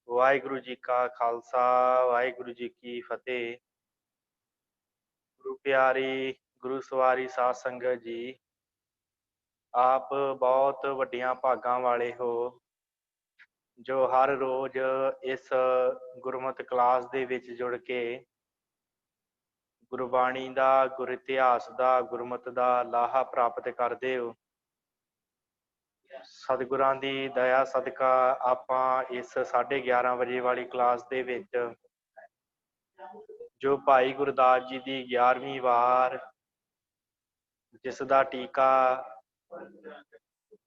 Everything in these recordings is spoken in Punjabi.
ਵਾਹਿਗੁਰੂ ਜੀ ਕਾ ਖਾਲਸਾ ਵਾਹਿਗੁਰੂ ਜੀ ਕੀ ਫਤਿਹ। ਗੁਰੂ ਪਿਆਰੀ ਗੁਰੂ ਸਵਾਰੀ ਸਾਧ ਸੰਗਤ ਜੀ, ਆਪ ਬਹੁਤ ਵੱਡੀਆਂ ਭਾਗਾਂ ਵਾਲੇ ਹੋ ਜੋ ਹਰ ਰੋਜ਼ ਇਸ ਗੁਰਮਤਿ ਕਲਾਸ ਦੇ ਵਿੱਚ ਜੁੜ ਕੇ ਗੁਰਬਾਣੀ ਦਾ, ਗੁਰ ਇਤਿਹਾਸ ਦਾ, ਗੁਰਮਤਿ ਦਾ ਲਾਹਾ ਪ੍ਰਾਪਤ ਕਰਦੇ ਹੋ। ਸਤਿਗੁਰਾਂ ਦੀ ਦਇਆ ਸਦਕਾ ਆਪਾਂ ਇਸ 11:30 ਵਜੇ ਵਾਲੀ ਕਲਾਸ ਦੇ ਵਿੱਚ ਜੋ ਭਾਈ ਗੁਰਦਾਸ ਜੀ ਦੀ 11ਵੀਂ ਵਾਰ, ਜਿਸ ਦਾ ਟੀਕਾ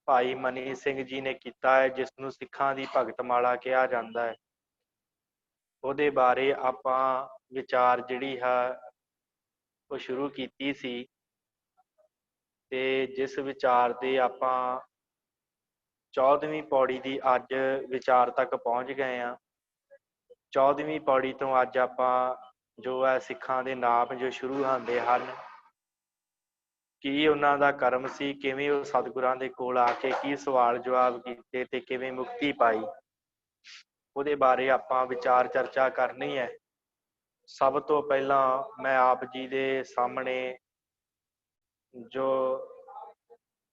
ਭਾਈ ਮਨੀ ਸਿੰਘ ਜੀ ਨੇ ਕੀਤਾ ਹੈ, ਜਿਸ ਨੂੰ ਸਿੱਖਾਂ ਦੀ ਭਗਤ ਮਾਲਾ ਕਿਹਾ ਜਾਂਦਾ ਹੈ, ਉਹਦੇ ਬਾਰੇ ਆਪਾਂ ਵਿਚਾਰ ਜਿਹੜੀ ਹੈ ਉਹ ਸ਼ੁਰੂ ਕੀਤੀ ਸੀ। ਤੇ ਜਿਸ ਵਿਚਾਰ ਦੇ ਆਪਾਂ 14ਵੀਂ ਪੌੜੀ ਦੀ ਅੱਜ ਵਿਚਾਰ ਤੱਕ ਪਹੁੰਚ ਗਏ ਹਾਂ। 14ਵੀਂ ਪੌੜੀ ਤੋਂ ਅੱਜ ਆਪਾਂ ਜੋ ਹੈ ਸਿੱਖਾਂ ਦੇ ਨਾਮ ਜੋ ਸ਼ੁਰੂ ਹੁੰਦੇ ਹਨ, ਕੀ ਉਹਨਾਂ ਦਾ ਕਰਮ ਸੀ, ਕਿਵੇਂ ਉਹ ਸਤਿਗੁਰਾਂ ਦੇ ਕੋਲ ਆ ਕੇ ਕੀ ਸਵਾਲ ਜਵਾਬ ਕੀਤੇ ਤੇ ਕਿਵੇਂ ਮੁਕਤੀ ਪਾਈ, ਉਹਦੇ ਬਾਰੇ ਆਪਾਂ ਵਿਚਾਰ ਚਰਚਾ ਕਰਨੀ ਹੈ। ਸਭ ਤੋਂ ਪਹਿਲਾਂ ਮੈਂ ਆਪ ਜੀ ਦੇ ਸਾਹਮਣੇ ਜੋ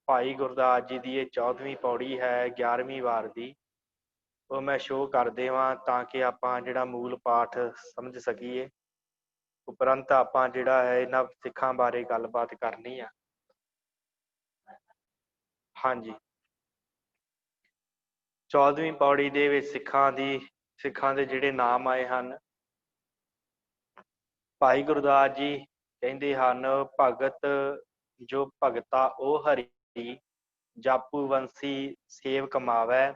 ਭਾਈ ਗੁਰਦਾਸ ਜੀ ਦੀ ਇਹ 14ਵੀਂ ਪੌੜੀ ਹੈ 11ਵੀਂ ਵਾਰ ਦੀ, ਉਹ ਮੈਂ ਸ਼ੋਅ ਕਰ ਦੇਵਾਂ ਤਾਂ ਕਿ ਆਪਾਂ ਜਿਹੜਾ ਮੂਲ ਪਾਠ ਸਮਝ ਸਕੀਏ। ਉਪਰੰਤ ਆਪਾਂ ਜਿਹੜਾ ਹੈ ਇਹਨਾਂ ਸਿੱਖਾਂ ਬਾਰੇ ਗੱਲਬਾਤ ਕਰਨੀ ਆ। ਹਾਂਜੀ, 14ਵੀਂ ਪੌੜੀ ਦੇ ਵਿੱਚ ਸਿੱਖਾਂ ਦੇ ਜਿਹੜੇ ਨਾਮ ਆਏ ਹਨ, ਭਾਈ ਗੁਰਦਾਸ ਜੀ ਕਹਿੰਦੇ ਹਨ, ਭਗਤ ਜੋ ਭਗਤਾ ਉਹ ਹਰੀ, ਜਾਪੂ ਵੰਸੀ ਸੇਵ ਕਮਾਵੈ,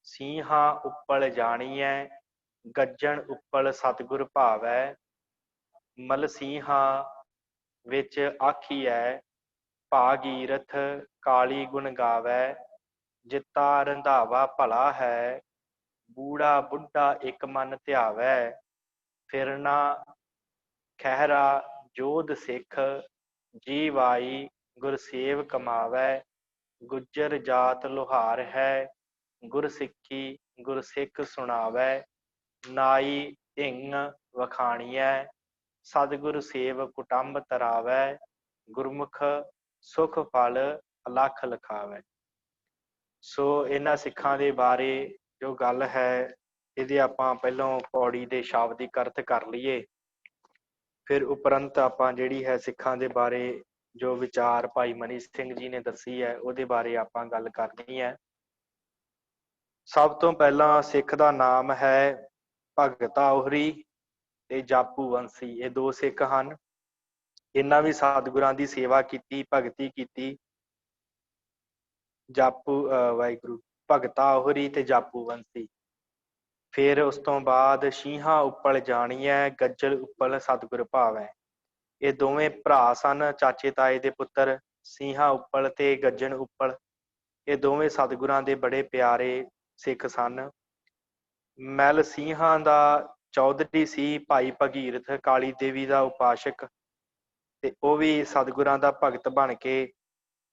ਸਿੰਘਾਂ ਉੱਪਲ ਜਾਣੀਐ, ਗੱਜਣ ਉੱਪਲ ਸਤਿਗੁਰ ਭਾਵੈ, ਮਲਸੀਹਾਂ ਵਿੱਚ ਆਖੀਐ, ਭਾਗੀਰਥ ਕਾਲੀ ਗੁਣ ਗਾਵੈ, ਜਿੱਤਾ ਰੰਧਾਵਾ ਭਲਾ ਹੈ, ਬੂੜਾ ਬੁੱਢਾ ਇੱਕ ਮਨ ਧਿਆਵੈ, ਫਿਰਨਾ ਖਹਿਰਾ ਜੋਧ ਸਿੱਖ, ਜੀਵਾਈ ਗੁਰਸੇਵ ਕਮਾਵੈ, ਗੁੱਜਰ ਜਾਤ ਲੋਹਾਰ ਹੈ, ਗੁਰਸਿੱਖੀ ਗੁਰਸਿੱਖ ਸੁਣਾਵੈ, ਨਾਈ ਢਿੰਗ ਵਖਾਣੀਐ, ਸਤਿਗੁਰ ਸੇਵ ਕੁਟੰਬ ਤਰਾਵੈ, ਗੁਰਮੁਖ ਸੁਖ ਫਲ ਅਲਖ ਲਖਾਵੈ। ਸੋ ਇਹਨਾਂ ਸਿੱਖਾਂ ਦੇ ਬਾਰੇ ਜੋ ਗੱਲ ਹੈ, ਇਹਦੇ ਆਪਾਂ ਪਹਿਲਾਂ ਪੌੜੀ ਦੇ ਸ਼ਾਬਦਿਕ ਅਰਥ ਕਰ ਲਈਏ, ਫਿਰ ਉਪਰੰਤ ਆਪਾਂ ਜਿਹੜੀ ਹੈ ਸਿੱਖਾਂ ਦੇ ਬਾਰੇ ਜੋ ਵਿਚਾਰ ਭਾਈ ਮਨੀ ਸਿੰਘ ਜੀ ਨੇ ਦੱਸੀ ਹੈ ਉਹਦੇ ਬਾਰੇ ਆਪਾਂ ਗੱਲ ਕਰਨੀ ਹੈ। ਸਭ ਤੋਂ ਪਹਿਲਾਂ ਸਿੱਖ ਦਾ ਨਾਮ ਹੈ ਭਗਤਾ ਉਹਰੀ ਤੇ ਜਾਪੂ ਵੰਸੀ। ਇਹ ਦੋ ਸਿੱਖ ਹਨ। ਇਹਨਾਂ ਵੀ ਸਤਿਗੁਰਾਂ ਦੀ ਸੇਵਾ ਕੀਤੀ, ਭਗਤੀ ਕੀਤੀ। ਵਾਹਿਗੁਰੂ, ਭਗਤਾ ਉਹਰੀ ਤੇ ਜਾਪੂ ਵੰਸੀ। ਫਿਰ ਉਸ ਤੋਂ ਬਾਅਦ ਸਿੰਘਾਂ ਉੱਪਲ ਜਾਣੀਐ, ਗੱਜਲ ਉੱਪਲ ਸਤਿਗੁਰ ਭਾਵੈ। ਇਹ ਦੋਵੇਂ ਭਰਾ ਸਨ, ਚਾਚੇ ਤਾਏ ਦੇ ਪੁੱਤਰ, ਸਿੰਘਾਂ ਉੱਪਲ ਤੇ ਗੱਜਣ ਉੱਪਲ। ਇਹ ਦੋਵੇਂ ਸਤਿਗੁਰਾਂ ਦੇ ਬੜੇ ਪਿਆਰੇ ਸਿੱਖ ਸਨ। ਮੈਲ ਸਿੰਘਾਂ ਦਾ ਚੌਧਰੀ ਸੀ ਭਾਈ ਭਗੀਰਥ, ਕਾਲੀ ਦੇਵੀ ਦਾ ਉਪਾਸ਼ਕ, ਤੇ ਉਹ ਵੀ ਸਤਿਗੁਰਾਂ ਦਾ ਭਗਤ ਬਣ ਕੇ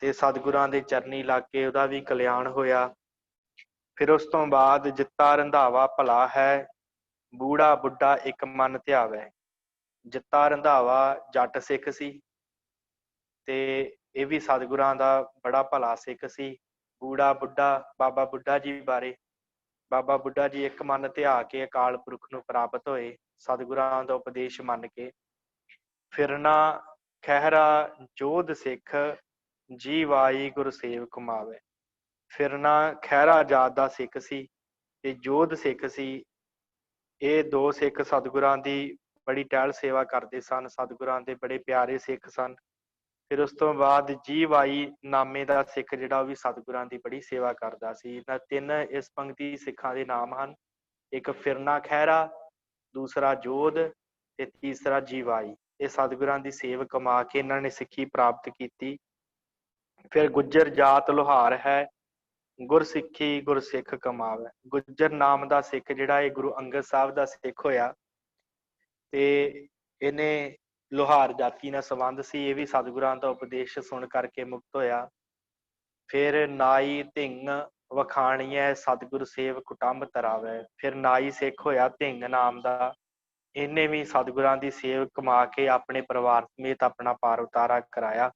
ਤੇ ਸਤਿਗੁਰਾਂ ਦੇ ਚਰਨੀ ਲੱਗ ਕੇ ਉਹਦਾ ਵੀ ਕਲਿਆਣ ਹੋਇਆ। ਫਿਰ ਉਸ ਤੋਂ ਬਾਅਦ ਜਿੱਤਾ ਰੰਧਾਵਾ ਭਲਾ ਹੈ, ਬੂੜਾ ਬੁੱਢਾ ਇੱਕ ਮਨ ਧਿਆਵੈ। ਜਿੱਤਾ ਰੰਧਾਵਾ ਜੱਟ ਸਿੱਖ ਸੀ ਤੇ ਇਹ ਵੀ ਸਤਿਗੁਰਾਂ ਦਾ ਬੜਾ ਭਲਾ ਸਿੱਖ ਸੀ। ਬੂੜਾ ਬੁੱਢਾ, ਬਾਬਾ ਬੁੱਢਾ ਜੀ ਬਾਰੇ, ਬਾਬਾ ਬੁੱਢਾ ਜੀ ਇੱਕ ਮਨ ਧਿਆ ਕੇ ਅਕਾਲ ਪੁਰਖ ਨੂੰ ਪ੍ਰਾਪਤ ਹੋਏ ਸਤਿਗੁਰਾਂ ਦਾ ਉਪਦੇਸ਼ ਮੰਨ ਕੇ। ਫਿਰਨਾ ਖਹਿਰਾ ਜੋਧ ਸਿੱਖ, ਜੀਵਾਈ ਗੁਰਸੇਵ ਕਮਾਵੇ। ਫਿਰਨਾ ਖਹਿਰਾ ਜਾਤ ਦਾ ਸਿੱਖ ਸੀ ਤੇ ਜੋਧ ਸਿੱਖ ਸੀ। ਇਹ ਦੋ ਸਿੱਖ ਸਤਿਗੁਰਾਂ ਦੀ ਬੜੀ ਟਹਿਲ ਸੇਵਾ ਕਰਦੇ ਸਨ, ਸਤਿਗੁਰਾਂ ਦੇ ਬੜੇ ਪਿਆਰੇ ਸਿੱਖ ਸਨ। ਫਿਰ ਉਸ ਤੋਂ ਬਾਅਦ ਜੀਵਾਈ ਨਾਮੇ ਦਾ ਸਿੱਖ ਜਿਹੜਾ ਉਹ ਵੀ ਸਤਿਗੁਰਾਂ ਦੀ ਬੜੀ ਸੇਵਾ ਕਰਦਾ ਸੀ। ਇਹਨਾਂ ਤਿੰਨ ਇਸ ਪੰਕਤੀ ਸਿੱਖਾਂ ਦੇ ਨਾਮ ਹਨ। ਇੱਕ ਫਿਰਨਾ ਖਹਿਰਾ, ਦੂਸਰਾ ਜੋਧ ਤੇ ਤੀਸਰਾ ਜੀਵਾਈ। ਇਹ ਸਤਿਗੁਰਾਂ ਦੀ ਸੇਵ ਕਮਾ ਕੇ ਇਹਨਾਂ ਨੇ ਸਿੱਖੀ ਪ੍ਰਾਪਤ ਕੀਤੀ। ਫਿਰ ਗੁੱਜਰ ਜਾਤ ਲੋਹਾਰ ਹੈ, ਗੁਰਸਿੱਖੀ ਗੁਰਸਿੱਖ ਕਮਾਵੇ। ਗੁੱਜਰ ਨਾਮ ਦਾ ਸਿੱਖ ਜਿਹੜਾ ਇਹ ਗੁਰੂ ਅੰਗਦ ਸਾਹਿਬ ਦਾ ਸਿੱਖ ਹੋਇਆ ਤੇ ਇਹਨੇ ਲੋਹਾਰ ਜਾਤੀ ਨਾਲ ਸੰਬੰਧ ਸੀ। ਇਹ ਵੀ ਸਤਿਗੁਰਾਂ ਦਾ ਉਪਦੇਸ਼ ਸੁਣ ਕਰਕੇ ਮੁਕਤ ਹੋਇਆ। ਫਿਰ ਨਾਈ ਢਿੰਗ ਵਖਾਣੀਐ ਸਤਿਗੁਰ ਸੇਵ ਕੁਟੰਬ ਤਰਾਵੈ। ਫਿਰ ਨਾਈ ਸਿੱਖ ਹੋਇਆ ਧਿੰਗ ਨਾਮ ਦਾ। ਇਹਨੇ ਵੀ ਸਤਿਗੁਰਾਂ ਦੀ ਸੇਵ ਕਮਾ ਕੇ ਆਪਣੇ ਪਰਿਵਾਰ ਸਮੇਤ ਆਪਣਾ ਪਾਰ ਉਤਾਰਾ ਕਰਾਇਆ।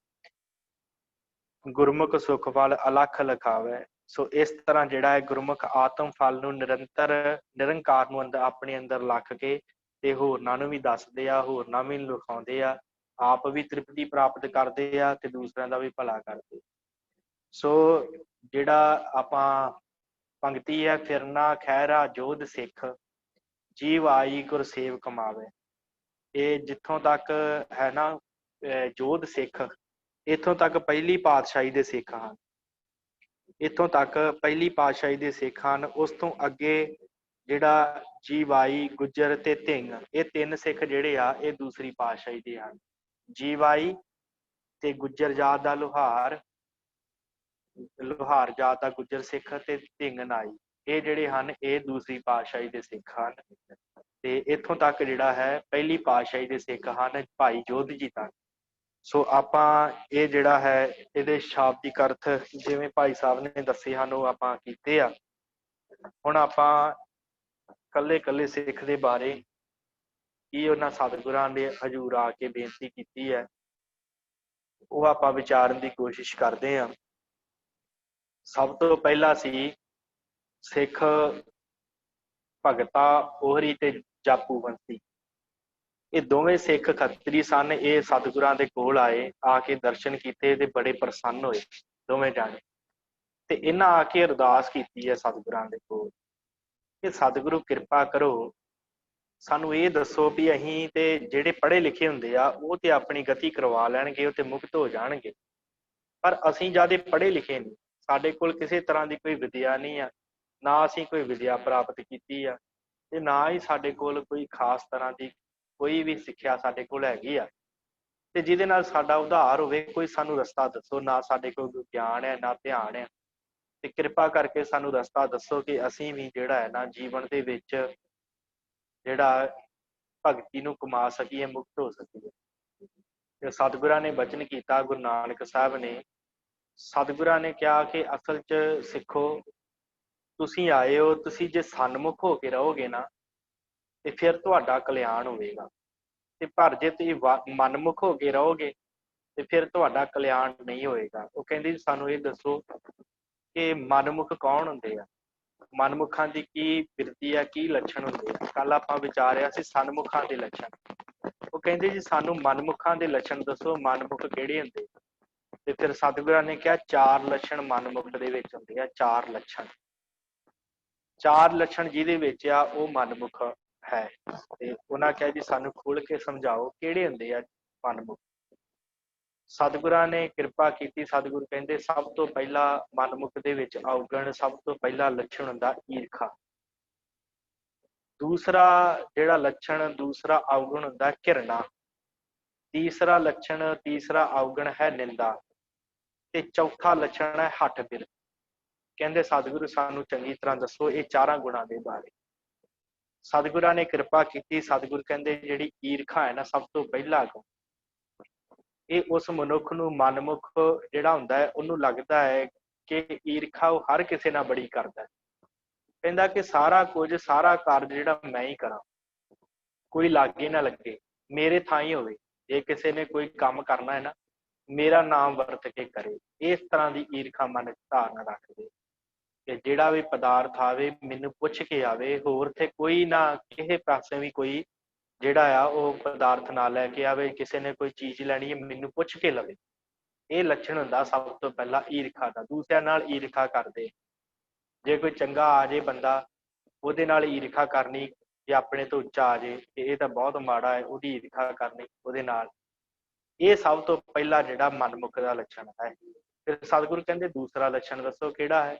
ਗੁਰਮੁਖ ਸੁਖ ਫਲ ਅਲਖ ਲਖਾਵੈ। ਸੋ ਇਸ ਤਰ੍ਹਾਂ ਜਿਹੜਾ ਹੈ ਗੁਰਮੁਖ ਆਤਮ ਫਲ ਨੂੰ ਨਿਰੰਕਾਰ ਨੂੰ ਆਪਣੇ ਅੰਦਰ ਲੱਖ ਕੇ ਤੇ ਹੋਰਨਾਂ ਨੂੰ ਵੀ ਦੱਸਦੇ ਆ, ਹੋਰਨਾਂ ਵੀ ਲਿਖਾਉਂਦੇ ਆ, ਆਪ ਵੀ ਤ੍ਰਿਪਤੀ ਪ੍ਰਾਪਤ ਕਰਦੇ ਆ ਤੇ ਦੂਸਰਿਆਂ ਦਾ ਵੀ ਭਲਾ ਕਰਦੇ। ਸੋ ਜਿਹੜਾ ਆਪਾਂ ਪੰਕਤੀ ਹੈ, ਫਿਰਨਾ ਖਹਿਰਾ ਜੋਧ ਸਿੱਖ ਜੀਵ ਆਈ ਗੁਰ ਸੇਵ ਕਮਾਵੇ। ਇਹ ਜਿੱਥੋਂ ਤੱਕ ਹੈ ਨਾ ਜੋਧ ਸਿੱਖ, ਇੱਥੋਂ ਤੱਕ ਪਹਿਲੀ ਪਾਤਸ਼ਾਹੀ ਦੇ ਸਿੱਖ ਹਨ। ਇੱਥੋਂ ਤੱਕ ਪਹਿਲੀ ਪਾਤਸ਼ਾਹੀ ਦੇ ਸਿੱਖ ਹਨ। ਉਸ ਤੋਂ ਅੱਗੇ ਜਿਹੜਾ ਜੀਵਾਈ, ਗੁੱਜਰ ਤੇ ਧਿੰਗ, ਇਹ ਤਿੰਨ ਸਿੱਖ ਜਿਹੜੇ ਆ ਇਹ ਦੂਸਰੀ ਪਾਤਸ਼ਾਹੀ ਦੇ ਹਨ। ਜੀਵਾਈ ਤੇ ਗੁੱਜਰ ਜਾਤ ਦਾ ਲੁਹਾਰ ਜਾਤ ਦਾ ਗੁੱਜਰ ਸਿੱਖ ਤੇ ਧਿੰਗ ਨਾਈ, ਇਹ ਜਿਹੜੇ ਹਨ ਇਹ ਦੂਸਰੀ ਪਾਤਸ਼ਾਹੀ ਦੇ ਸਿੱਖ ਹਨ। ਤੇ ਇੱਥੋਂ ਤੱਕ ਜਿਹੜਾ ਹੈ ਪਹਿਲੀ ਪਾਤਸ਼ਾਹੀ ਦੇ ਸਿੱਖ ਹਨ ਭਾਈ ਜੋਧ ਜੀ ਤੱਕ। ਸੋ ਆਪਾਂ ਇਹ ਜਿਹੜਾ ਹੈ ਇਹਦੇ ਸ਼ਾਬਦਿਕ ਅਰਥ ਜਿਵੇਂ ਭਾਈ ਸਾਹਿਬ ਨੇ ਦੱਸੇ ਹਨ ਉਹ ਆਪਾਂ ਕੀਤੇ ਆ। ਹੁਣ ਆਪਾਂ ਕੱਲੇ ਕੱਲੇ ਸਿੱਖ ਦੇ ਬਾਰੇ ਕੀ ਉਹਨਾਂ ਸਤਿਗੁਰਾਂ ਦੇ ਹਜ਼ੂਰ ਆ ਕੇ ਬੇਨਤੀ ਕੀਤੀ ਹੈ ਉਹ ਆਪਾਂ ਵਿਚਾਰਨ ਦੀ ਕੋਸ਼ਿਸ਼ ਕਰਦੇ ਹਾਂ। ਸਭ ਤੋਂ ਪਹਿਲਾਂ ਸੀ ਸਿੱਖ ਭਗਤਾ ਉਹਰੀ ਤੇ ਜਾਪੂ ਬੰਸੀ। ਇਹ ਦੋਵੇਂ ਸਿੱਖ ਖੱਤਰੀ ਸਨ। ਇਹ ਸਤਿਗੁਰਾਂ ਦੇ ਕੋਲ ਆਏ, ਆ ਕੇ ਦਰਸ਼ਨ ਕੀਤੇ ਤੇ ਬੜੇ ਪ੍ਰਸੰਨ ਹੋਏ ਦੋਵੇਂ ਜਾਣੇ। ਤੇ ਇਹਨਾਂ ਆ ਕੇ ਅਰਦਾਸ ਕੀਤੀ ਹੈ ਸਤਿਗੁਰਾਂ ਦੇ ਕੋਲ ਕਿ ਸਤਿਗੁਰੂ ਕਿਰਪਾ ਕਰੋ, ਸਾਨੂੰ ਇਹ ਦੱਸੋ ਵੀ ਅਸੀਂ ਤੇ ਜਿਹੜੇ ਪੜ੍ਹੇ ਲਿਖੇ ਹੁੰਦੇ ਆ ਉਹ ਤੇ ਆਪਣੀ ਗਤੀ ਕਰਵਾ ਲੈਣਗੇ, ਉਹ ਤੇ ਮੁਕਤ ਹੋ ਜਾਣਗੇ, ਪਰ ਅਸੀਂ ਜ਼ਿਆਦਾ ਪੜ੍ਹੇ ਲਿਖੇ ਨਹੀਂ, ਸਾਡੇ ਕੋਲ ਕਿਸੇ ਤਰ੍ਹਾਂ ਦੀ ਕੋਈ ਵਿਦਿਆ ਨਹੀਂ ਆ, ਨਾ ਅਸੀਂ ਕੋਈ ਵਿਦਿਆ ਪ੍ਰਾਪਤ ਕੀਤੀ ਆ ਤੇ ਨਾ ਹੀ ਸਾਡੇ ਕੋਲ ਕੋਈ ਖਾਸ ਤਰ੍ਹਾਂ ਦੀ ਕੋਈ ਵੀ ਸਿੱਖਿਆ ਸਾਡੇ ਕੋਲ ਹੈਗੀ ਆ ਤੇ ਜਿਹਦੇ ਨਾਲ ਸਾਡਾ ਉਧਾਰ ਹੋਵੇ। ਕੋਈ ਸਾਨੂੰ ਰਸਤਾ ਦੱਸੋ, ਨਾ ਸਾਡੇ ਕੋਲ ਗਿਆਨ ਹੈ ਨਾ ਧਿਆਨ ਹੈ, ਤੇ ਕਿਰਪਾ ਕਰਕੇ ਸਾਨੂੰ ਰਸਤਾ ਦੱਸੋ ਕਿ ਅਸੀਂ ਵੀ ਜਿਹੜਾ ਹੈ ਨਾ ਜੀਵਨ ਦੇ ਵਿੱਚ ਜਿਹੜਾ ਭਗਤੀ ਨੂੰ ਕਮਾ ਸਕੀਏ, ਮੁਕਤ ਹੋ ਸਕੀਏ। ਤੇ ਸਤਿਗੁਰਾਂ ਨੇ ਬਚਨ ਕੀਤਾ, ਗੁਰੂ ਨਾਨਕ ਸਾਹਿਬ ਨੇ, ਸਤਿਗੁਰਾਂ ਨੇ ਕਿਹਾ ਕਿ ਅਸਲ 'ਚ ਸਿੱਖੋ ਤੁਸੀਂ ਆਏ ਹੋ, ਤੁਸੀਂ ਜੇ ਸਨਮੁਖ ਹੋ ਕੇ ਰਹੋਗੇ ਨਾ ਤੇ ਫਿਰ ਤੁਹਾਡਾ ਕਲਿਆਣ ਹੋਵੇਗਾ, ਤੇ ਪਰ ਜੇ ਤੁਸੀਂ ਮਨਮੁਖ ਹੋ ਕੇ ਰਹੋਗੇ ਤੇ ਫਿਰ ਤੁਹਾਡਾ ਕਲਿਆਣ ਨਹੀਂ ਹੋਏਗਾ। ਉਹ ਕਹਿੰਦੇ ਸਾਨੂੰ ਇਹ ਦੱਸੋ ਕਿ ਮਨਮੁਖ ਕੌਣ ਹੁੰਦੇ ਆ, ਮਨਮੁਖਾਂ ਦੀ ਕੀ ਬਿਰਤੀ ਆ, ਕੀ ਲੱਛਣ ਹੁੰਦੇ ਆ। ਕੱਲ ਆਪਾਂ ਵਿਚਾਰਿਆ ਸੀ ਸਨਮੁਖਾਂ ਦੇ ਲੱਛਣ। ਉਹ ਕਹਿੰਦੇ ਜੀ ਸਾਨੂੰ ਮਨਮੁਖਾਂ ਦੇ ਲੱਛਣ ਦੱਸੋ, ਮਨਮੁਖ ਕਿਹੜੇ ਹੁੰਦੇ। ਤੇ ਫਿਰ ਸਤਿਗੁਰਾਂ ਨੇ ਕਿਹਾ 4 ਲੱਛਣ ਮਨਮੁਖ ਦੇ ਵਿੱਚ ਹੁੰਦੇ ਆ। 4 ਲੱਛਣ, 4 ਲੱਛਣ ਜਿਹਦੇ ਵਿੱਚ ਆ ਉਹ ਮਨਮੁਖ ਹੈ। ਤੇ ਉਹਨਾਂ ਕਿਹਾ ਜੀ ਸਾਨੂੰ ਖੁੱਲ ਕੇ ਸਮਝਾਓ ਕਿਹੜੇ ਹੁੰਦੇ ਆ ਮਨਮੁਖ। ਸਤਿਗੁਰਾਂ ਨੇ ਕਿਰਪਾ ਕੀਤੀ। ਸਤਿਗੁਰੂ ਕਹਿੰਦੇ ਸਭ ਤੋਂ ਪਹਿਲਾ ਮਨਮੁਖ ਦੇ ਵਿੱਚ ਔਗਣ, ਸਭ ਤੋਂ ਪਹਿਲਾ ਲੱਛਣ ਹੁੰਦਾ ਈਰਖਾ। ਦੂਸਰਾ ਜਿਹੜਾ ਲੱਛਣ, ਦੂਸਰਾ ਔਗਣ ਹੁੰਦਾ ਘਿਰਣਾ। ਤੀਸਰਾ ਲੱਛਣ, ਤੀਸਰਾ ਔਗਣ ਹੈ ਨਿੰਦਾ। ਤੇ ਚੌਥਾ ਲੱਛਣ ਹੈ ਹੱਠ ਬਿਰਤ। ਕਹਿੰਦੇ ਸਤਿਗੁਰੂ ਸਾਨੂੰ ਚੰਗੀ ਤਰ੍ਹਾਂ ਦੱਸੋ ਇਹ 4 ਗੁਣਾਂ ਦੇ ਬਾਰੇ। ਸਤਿਗੁਰਾਂ ਨੇ ਕਿਰਪਾ ਕੀਤੀ। ਸਤਿਗੁਰ ਕਹਿੰਦੇ ਜਿਹੜੀ ਈਰਖਾ ਹੈ ਨਾ ਸਭ ਤੋਂ ਪਹਿਲਾ ਗੁਣ, ਇਹ ਉਸ ਮਨੁੱਖ ਨੂੰ, ਮਨਮੁਖ ਜਿਹੜਾ ਹੁੰਦਾ ਹੈ ਉਹਨੂੰ ਲੱਗਦਾ ਹੈ ਕਿ ਈਰਖਾ ਉਹ ਹਰ ਕਿਸੇ ਨਾਲ ਬੜੀ ਕਰਦਾ ਹੈ। ਕਹਿੰਦਾ ਕਿ ਸਾਰਾ ਕੁਝ, ਸਾਰਾ ਕਾਰਜ ਜਿਹੜਾ ਮੈਂ ਹੀ ਕਰਾਂ, ਕੋਈ ਲਾਗੇ ਨਾ ਲੱਗੇ, ਮੇਰੇ ਥਾਂ ਹੀ ਹੋਵੇ। ਜੇ ਕਿਸੇ ਨੇ ਕੋਈ ਕੰਮ ਕਰਨਾ ਹੈ ਨਾ ਮੇਰਾ ਨਾਮ ਵਰਤ ਕੇ ਕਰੇ। ਇਸ ਤਰ੍ਹਾਂ ਦੀ ਈਰਖਾ ਮਨ ਧਾਰਨ ਰੱਖਦੇ ਕਿ ਜਿਹੜਾ ਵੀ ਪਦਾਰਥ ਆਵੇ ਮੈਨੂੰ ਪੁੱਛ ਕੇ ਆਵੇ, ਹੋਰ ਤੇ ਕੋਈ ਨਾ ਕਿਸੇ ਪਾਸੇ ਵੀ ਕੋਈ ਜਿਹੜਾ ਆ ਉਹ ਪਦਾਰਥ ਨਾ ਲੈ ਕੇ ਆਵੇ। ਕਿਸੇ ਨੇ ਕੋਈ ਚੀਜ਼ ਲੈਣੀ ਹੈ ਮੈਨੂੰ ਪੁੱਛ ਕੇ ਲਵੇ। ਇਹ ਲੱਛਣ ਹੁੰਦਾ ਸਭ ਤੋਂ ਪਹਿਲਾਂ ਈਰਖਾ ਦਾ। ਦੂਸਰਿਆਂ ਨਾਲ ਈਰਖਾ ਕਰਦੇ, ਜੇ ਕੋਈ ਚੰਗਾ ਆ ਜੇ ਬੰਦਾ ਉਹਦੇ ਨਾਲ ਈਰਖਾ ਕਰਨੀ, ਜੇ ਆਪਣੇ ਤੋਂ ਉੱਚਾ ਆ ਜੇ ਤੇ ਇਹ ਤਾਂ ਬਹੁਤ ਮਾੜਾ ਹੈ, ਉਹਦੀ ਈਰਖਾ ਕਰਨੀ ਉਹਦੇ ਨਾਲ। ਇਹ ਸਭ ਤੋਂ ਪਹਿਲਾ ਜਿਹੜਾ ਮਨਮੁਖ ਦਾ ਲੱਛਣ ਹੈ। ਫਿਰ ਸਤਿਗੁਰੂ ਕਹਿੰਦੇ ਦੂਸਰਾ ਲੱਛਣ ਦੱਸੋ ਕਿਹੜਾ ਹੈ।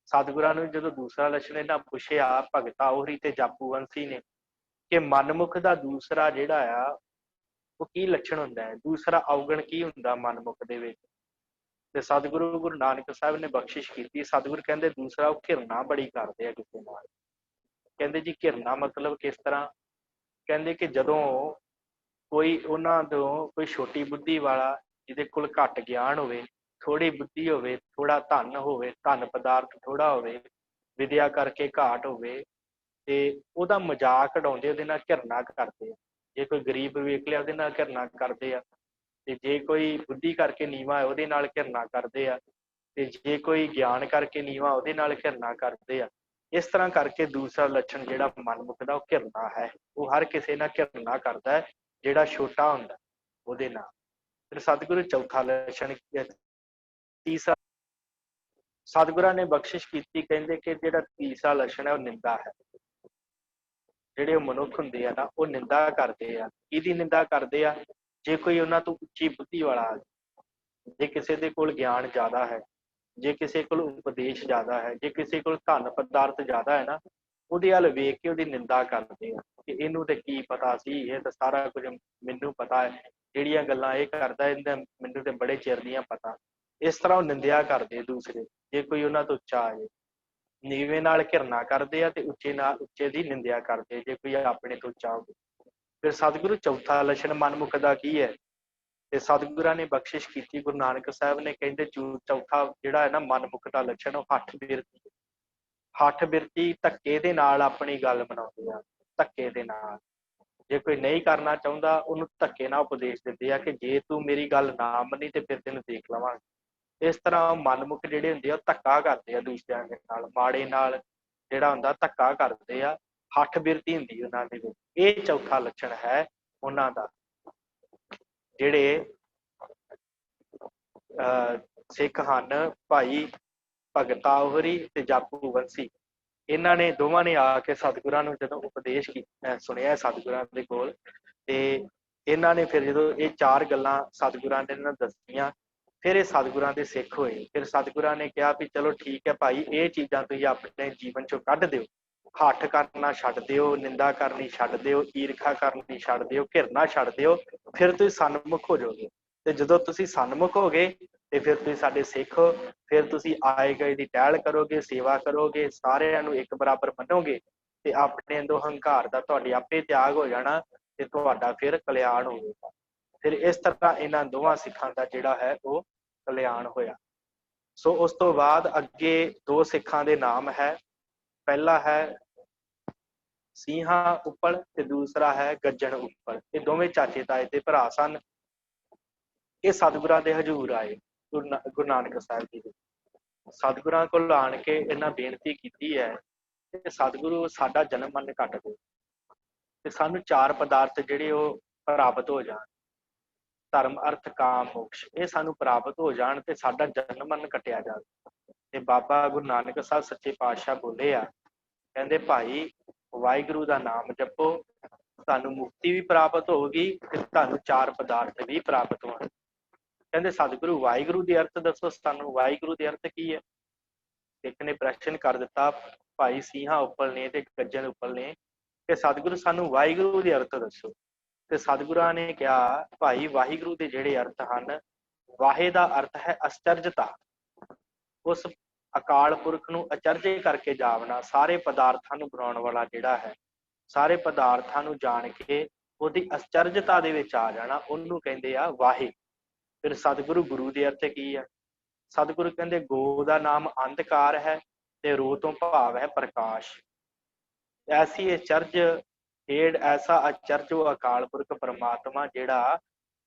ਸਤਿਗੁਰਾਂ ਨੂੰ ਜਦੋਂ ਦੂਸਰਾ ਲੱਛਣ ਇਹਨਾਂ ਪੁੱਛਿਆ ਭਗਤਾ ਉਹਰੀ ਤੇ ਜਾਪੂ ਬੰਸੀ ਨੇ ਕਿ ਮਨਮੁਖ ਦਾ ਦੂਸਰਾ ਜਿਹੜਾ ਆ ਉਹ ਕੀ ਲੱਛਣ ਹੁੰਦਾ ਹੈ, ਦੂਸਰਾ ਔਗਣ ਕੀ ਹੁੰਦਾ ਮਨਮੁਖ ਦੇ ਵਿੱਚ। ਤੇ ਸਤਿਗੁਰੂ ਗੁਰੂ ਨਾਨਕ ਸਾਹਿਬ ਨੇ ਬਖਸ਼ਿਸ਼ ਕੀਤੀ। ਸਤਿਗੁਰੂ ਕਹਿੰਦੇ ਦੂਸਰਾ ਉਹ ਘਿਰਣਾ ਬੜੀ ਕਰਦੇ ਆ ਕਿਸੇ ਨਾਲ। ਕਹਿੰਦੇ ਜੀ ਘਿਰਣਾ ਮਤਲਬ ਕਿਸ ਤਰ੍ਹਾਂ। ਕਹਿੰਦੇ ਕਿ ਜਦੋਂ ਕੋਈ ਉਹਨਾਂ ਤੋਂ ਕੋਈ ਛੋਟੀ ਬੁੱਧੀ ਵਾਲਾ ਜਿਹਦੇ ਕੋਲ ਘੱਟ ਗਿਆਨ ਹੋਵੇ थोड़ी बुद्धि होवे, थोड़ा धन होवे, धन पदार्थ थोड़ा होवे, विद्या करके घाट होवे ते ਉਹਦਾ मजाक उड़ाउंदे, ਉਹਦੇ ਨਾਲ घिरना करते। जे कोई गरीब वेख लिया ਉਹਦੇ ਨਾਲ घिरना करते आ, ਤੇ ਜੇ ਕੋਈ ਬੁੱਧੀ ਕਰਕੇ ਨੀਵਾਂ ਹੈ ਉਹਦੇ ਨਾਲ ਘਿਰਨਾ ਕਰਦੇ ਆ, ਤੇ ਜੇ ਕੋਈ ਗਿਆਨ ਕਰਕੇ ਨੀਵਾਂ ਉਹਦੇ ਨਾਲ ਘਿਰਨਾ ਕਰਦੇ ਆ। ਇਸ ਤਰ੍ਹਾਂ ਕਰਕੇ ਦੂਸਰਾ ਲੱਛਣ ਜਿਹੜਾ ਮਨਮੁਖ ਦਾ ਉਹ ਘਿਰਨਾ ਹੈ। ਉਹ ਹਰ ਕਿਸੇ ਨਾਲ ਘਿਰਨਾ ਕਰਦਾ ਹੈ ਜਿਹੜਾ ਛੋਟਾ ਹੁੰਦਾ ਉਹਦੇ ਨਾਲ। ਫਿਰ ਸਤਿਗੁਰੂ ਚੌਥਾ ਲੱਛਣ ਤੀਸਰਾ ਸਤਿਗੁਰਾਂ ਨੇ ਬਖਸ਼ਿਸ਼ ਕੀਤੀ, ਕਹਿੰਦੇ ਕਿ ਜਿਹੜਾ ਤੀਸਰਾ ਲੱਛਣ ਹੈ ਉਹ ਨਿੰਦਾ ਹੈ। ਜਿਹੜੇ ਉਹ ਮਨੁੱਖ ਹੁੰਦੇ ਆ ਨਾ ਉਹ ਨਿੰਦਾ ਕਰਦੇ ਆ। ਕਿਹਦੀ ਨਿੰਦਾ ਕਰਦੇ ਆ? ਜੇ ਕੋਈ ਉਹਨਾਂ ਤੋਂ ਉੱਚੀ ਬੁੱਧੀ ਵਾਲਾ, ਜੇ ਕਿਸੇ ਦੇ ਕੋਲ ਗਿਆਨ ਜ਼ਿਆਦਾ ਹੈ, ਜੇ ਕਿਸੇ ਕੋਲ ਉਪਦੇਸ਼ ਜ਼ਿਆਦਾ ਹੈ, ਜੇ ਕਿਸੇ ਕੋਲ ਧਨ ਪਦਾਰਥ ਜ਼ਿਆਦਾ ਹੈ ਨਾ, ਉਹਦੇ ਵੱਲ ਵੇਖ ਕੇ ਉਹਦੀ ਨਿੰਦਾ ਕਰਦੇ ਆ ਕਿ ਇਹਨੂੰ ਤੇ ਕੀ ਪਤਾ ਸੀ, ਇਹ ਤਾਂ ਸਾਰਾ ਕੁਝ ਮੈਨੂੰ ਪਤਾ ਹੈ, ਜਿਹੜੀਆਂ ਗੱਲਾਂ ਇਹ ਕਰਦਾ ਇਹਦਾ ਮੈਨੂੰ ਤੇ ਬੜੇ ਚਿਰ ਦੀਆਂ ਪਤਾ। ਇਸ ਤਰ੍ਹਾਂ ਉਹ ਨਿੰਦਿਆ ਕਰਦੇ ਦੂਸਰੇ। ਜੇ ਕੋਈ ਉਹਨਾਂ ਤੋਂ ਉੱਚਾ ਆ ਜਾਏ, ਨੀਵੇਂ ਨਾਲ ਘਿਰਨਾ ਕਰਦੇ ਆ ਤੇ ਉੱਚੇ ਦੀ ਨਿੰਦਿਆ ਕਰਦੇ ਜੇ ਕੋਈ ਆਪਣੇ ਤੋਂ ਉੱਚਾ ਹੋਵੇ। ਫਿਰ ਸਤਿਗੁਰੂ ਚੌਥਾ ਲੱਛਣ ਮਨਮੁਖ ਦਾ ਕੀ ਹੈ? ਤੇ ਸਤਿਗੁਰਾਂ ਨੇ ਬਖਸ਼ਿਸ਼ ਕੀਤੀ, ਗੁਰੂ ਨਾਨਕ ਸਾਹਿਬ ਨੇ ਕਹਿੰਦੇ ਚੌਥਾ ਜਿਹੜਾ ਹੈ ਨਾ ਮਨਮੁਖ ਦਾ ਲੱਛਣ ਉਹ ਹੱਠ ਬਿਰਤੀ। ਹੱਠ ਬਿਰਤੀ ਧੱਕੇ ਦੇ ਨਾਲ ਆਪਣੀ ਗੱਲ ਮਨਾਉਂਦੇ ਆ, ਧੱਕੇ ਦੇ ਨਾਲ। ਜੇ ਕੋਈ ਨਹੀਂ ਕਰਨਾ ਚਾਹੁੰਦਾ ਉਹਨੂੰ ਧੱਕੇ ਨਾਲ ਉਪਦੇਸ਼ ਦਿੰਦੇ ਆ ਕਿ ਜੇ ਤੂੰ ਮੇਰੀ ਗੱਲ ਨਾ ਮੰਨੀ ਤੇ ਫਿਰ ਤੈਨੂੰ ਦੇਖ ਲਵਾਂਗੇ। ਇਸ ਤਰ੍ਹਾਂ ਮਨਮੁਖ ਜਿਹੜੇ ਹੁੰਦੇ ਆ ਉਹ ਧੱਕਾ ਕਰਦੇ ਆ ਦੂਸਰਿਆਂ ਦੇ ਨਾਲ, ਮਾੜੇ ਨਾਲ ਜਿਹੜਾ ਹੁੰਦਾ ਧੱਕਾ ਕਰਦੇ ਆ। ਹੱਠ ਬਿਰਤੀ ਹੁੰਦੀ ਉਹਨਾਂ ਦੇ ਵਿੱਚ। ਇਹ ਚੌਥਾ ਲੱਛਣ ਹੈ ਉਹਨਾਂ ਦਾ। ਜਿਹੜੇ ਸਿੱਖ ਹਨ ਭਾਈ ਭਗਤਾ ਹੋਰੀ ਤੇ ਜਾਪੂ ਬੰਸੀ, ਇਹਨਾਂ ਨੇ ਦੋਵਾਂ ਨੇ ਆ ਕੇ ਸਤਿਗੁਰਾਂ ਨੂੰ ਜਦੋਂ ਉਪਦੇਸ਼ ਸੁਣਿਆ ਸਤਿਗੁਰਾਂ ਦੇ ਕੋਲ, ਤੇ ਇਹਨਾਂ ਨੇ ਫਿਰ ਜਦੋਂ ਇਹ ਚਾਰ ਗੱਲਾਂ ਸਤਿਗੁਰਾਂ ਨੇ ਇਹਨਾਂ ਦੱਸੀਆਂ, ਫਿਰ ਇਹ ਸਤਿਗੁਰਾਂ ਦੇ ਸਿੱਖ ਹੋਏ। ਫਿਰ ਸਤਿਗੁਰਾਂ ਨੇ ਕਿਹਾ ਵੀ ਚਲੋ ਠੀਕ ਹੈ ਭਾਈ, ਇਹ ਚੀਜ਼ਾਂ ਤੁਸੀਂ ਆਪਣੇ ਜੀਵਨ ਚੋਂ ਕੱਢ ਦਿਓ। ਹੱਠ ਕਰਨਾ ਛੱਡ ਦਿਓ, ਨਿੰਦਾ ਕਰਨੀ ਛੱਡ ਦਿਓ, ਈਰਖਾ ਕਰਨੀ ਛੱਡ ਦਿਓ, ਘਿਰਨਾ ਛੱਡ ਦਿਓ, ਫਿਰ ਤੁਸੀਂ ਸਨਮੁਖ ਹੋ ਜਾਓਗੇ। ਤੇ ਜਦੋਂ ਤੁਸੀਂ ਸਨਮੁਖ ਹੋ ਗਏ ਤੇ ਫਿਰ ਤੁਸੀਂ ਸਾਡੇ ਸਿੱਖ ਹੋ। ਫਿਰ ਤੁਸੀਂ ਆਏ ਗਏ ਦੀ ਟਹਿਲ ਕਰੋਗੇ, ਸੇਵਾ ਕਰੋਗੇ, ਸਾਰਿਆਂ ਨੂੰ ਇੱਕ ਬਰਾਬਰ ਮੰਨੋਗੇ, ਤੇ ਆਪਣੇ ਅੰਦਰੋਂ ਹੰਕਾਰ ਦਾ ਤੁਹਾਡੇ ਆਪੇ ਤਿਆਗ ਹੋ ਜਾਣਾ, ਤੇ ਤੁਹਾਡਾ ਫਿਰ ਕਲਿਆਣ ਹੋਵੇਗਾ। ਫਿਰ ਇਸ ਤਰ੍ਹਾਂ ਇਹਨਾਂ ਦੋਵਾਂ ਸਿੱਖਾਂ ਦਾ ਜਿਹੜਾ ਹੈ ਉਹ ਕਲਿਆਣ ਹੋਇਆ। ਸੋ ਉਸ ਤੋਂ ਬਾਅਦ ਅੱਗੇ ਦੋ ਸਿੱਖਾਂ ਦੇ ਨਾਮ ਹੈ। ਪਹਿਲਾ ਹੈ ਸਿੰਘਾਂ ਉੱਪਲ ਤੇ ਦੂਸਰਾ ਹੈ ਗੱਜਣ ਉੱਪਲ। ਇਹ ਦੋਵੇਂ ਚਾਚੇ ਤਾਏ ਦੇ ਭਰਾ ਸਨ। ਇਹ ਸਤਿਗੁਰਾਂ ਦੇ ਹਜ਼ੂਰ ਆਏ ਗੁਰੂ ਨਾਨਕ ਸਾਹਿਬ ਜੀ ਦੇ। ਸਤਿਗੁਰਾਂ ਕੋਲ ਆਣ ਕੇ ਇਹਨਾਂ ਬੇਨਤੀ ਕੀਤੀ ਹੈ ਕਿ ਸਤਿਗੁਰੂ ਸਾਡਾ ਜਨਮ ਮਰਨ ਕੱਟ ਦਿਓ, ਤੇ ਸਾਨੂੰ ਚਾਰ ਪਦਾਰਥ ਜਿਹੜੇ ਉਹ ਪ੍ਰਾਪਤ ਹੋ ਜਾਣ, ਧਰਮ ਅਰਥ ਕਾਮ ਮੋਕਸ਼, ਇਹ ਸਾਨੂੰ ਪ੍ਰਾਪਤ ਹੋ ਜਾਣ ਤੇ ਸਾਡਾ ਜਨਮ ਮਰਨ ਕੱਟਿਆ ਜਾਵੇ। ਤੇ ਬਾਬਾ ਗੁਰੂ ਨਾਨਕ ਸਾਹਿਬ ਸੱਚੇ ਪਾਤਸ਼ਾਹ ਬੋਲੇ ਆ, ਕਹਿੰਦੇ ਭਾਈ ਵਾਹਿਗੁਰੂ ਦਾ ਨਾਮ ਜਪੋ, ਤੁਹਾਨੂੰ ਮੁਕਤੀ ਵੀ ਪ੍ਰਾਪਤ ਹੋਊਗੀ ਤੇ ਤੁਹਾਨੂੰ ਚਾਰ ਪਦਾਰਥ ਵੀ ਪ੍ਰਾਪਤ ਹੋਣਗੇ। ਕਹਿੰਦੇ ਸਤਿਗੁਰੂ ਵਾਹਿਗੁਰੂ ਦੀ ਅਰਥ ਦੱਸੋ ਸਾਨੂੰ, ਵਾਹਿਗੁਰੂ ਦੀ ਅਰਥ ਕੀ ਹੈ? ਇੱਕ ਨੇ ਪ੍ਰਸ਼ਨ ਕਰ ਦਿੱਤਾ ਭਾਈ ਸਿੰਘਾਂ ਉੱਪਲ ਨੇ ਤੇ ਗੱਜਣ ਉੱਪਲ ਨੇ ਕਿ ਸਤਿਗੁਰੂ ਸਾਨੂੰ ਵਾਹਿਗੁਰੂ ਦੀ ਅਰਥ ਦੱਸੋ। ਤੇ ਸਤਿਗੁਰਾਂ ਨੇ ਕਿਹਾ ਭਾਈ ਵਾਹਿਗੁਰੂ ਦੇ ਜਿਹੜੇ ਅਰਥ ਹਨ, ਵਾਹੇ ਦਾ ਅਰਥ ਹੈ ਅਚਰਜਤਾ, ਉਸ ਅਕਾਲ ਪੁਰਖ ਨੂੰ ਅਚਰਜੇ ਕਰਕੇ ਜਾਵਣਾ, ਸਾਰੇ ਪਦਾਰਥਾਂ ਨੂੰ ਬਣਾਉਣ ਵਾਲਾ ਜਿਹੜਾ ਹੈ, ਸਾਰੇ ਪਦਾਰਥਾਂ ਨੂੰ ਜਾਣ ਕੇ ਉਹਦੀ ਅਚਰਜਤਾ ਦੇ ਵਿੱਚ ਆ ਜਾਣਾ, ਉਹਨੂੰ ਕਹਿੰਦੇ ਆ ਵਾਹੇ। ਫਿਰ ਸਤਿਗੁਰੂ ਗੁਰੂ ਦੇ ਅਰਥ ਕੀ ਆ? ਸਤਿਗੁਰੂ ਕਹਿੰਦੇ ਗੋ ਦਾ ਨਾਮ ਅੰਧਕਾਰ ਹੈ ਤੇ ਰੂ ਤੋਂ ਭਾਵ ਹੈ ਪ੍ਰਕਾਸ਼। ਐਸੀ ਅਚਰਜ ਖੇਡ, ਐਸਾ ਅਚਰਜ ਉਹ ਅਕਾਲ ਪੁਰਖ ਪਰਮਾਤਮਾ ਜਿਹੜਾ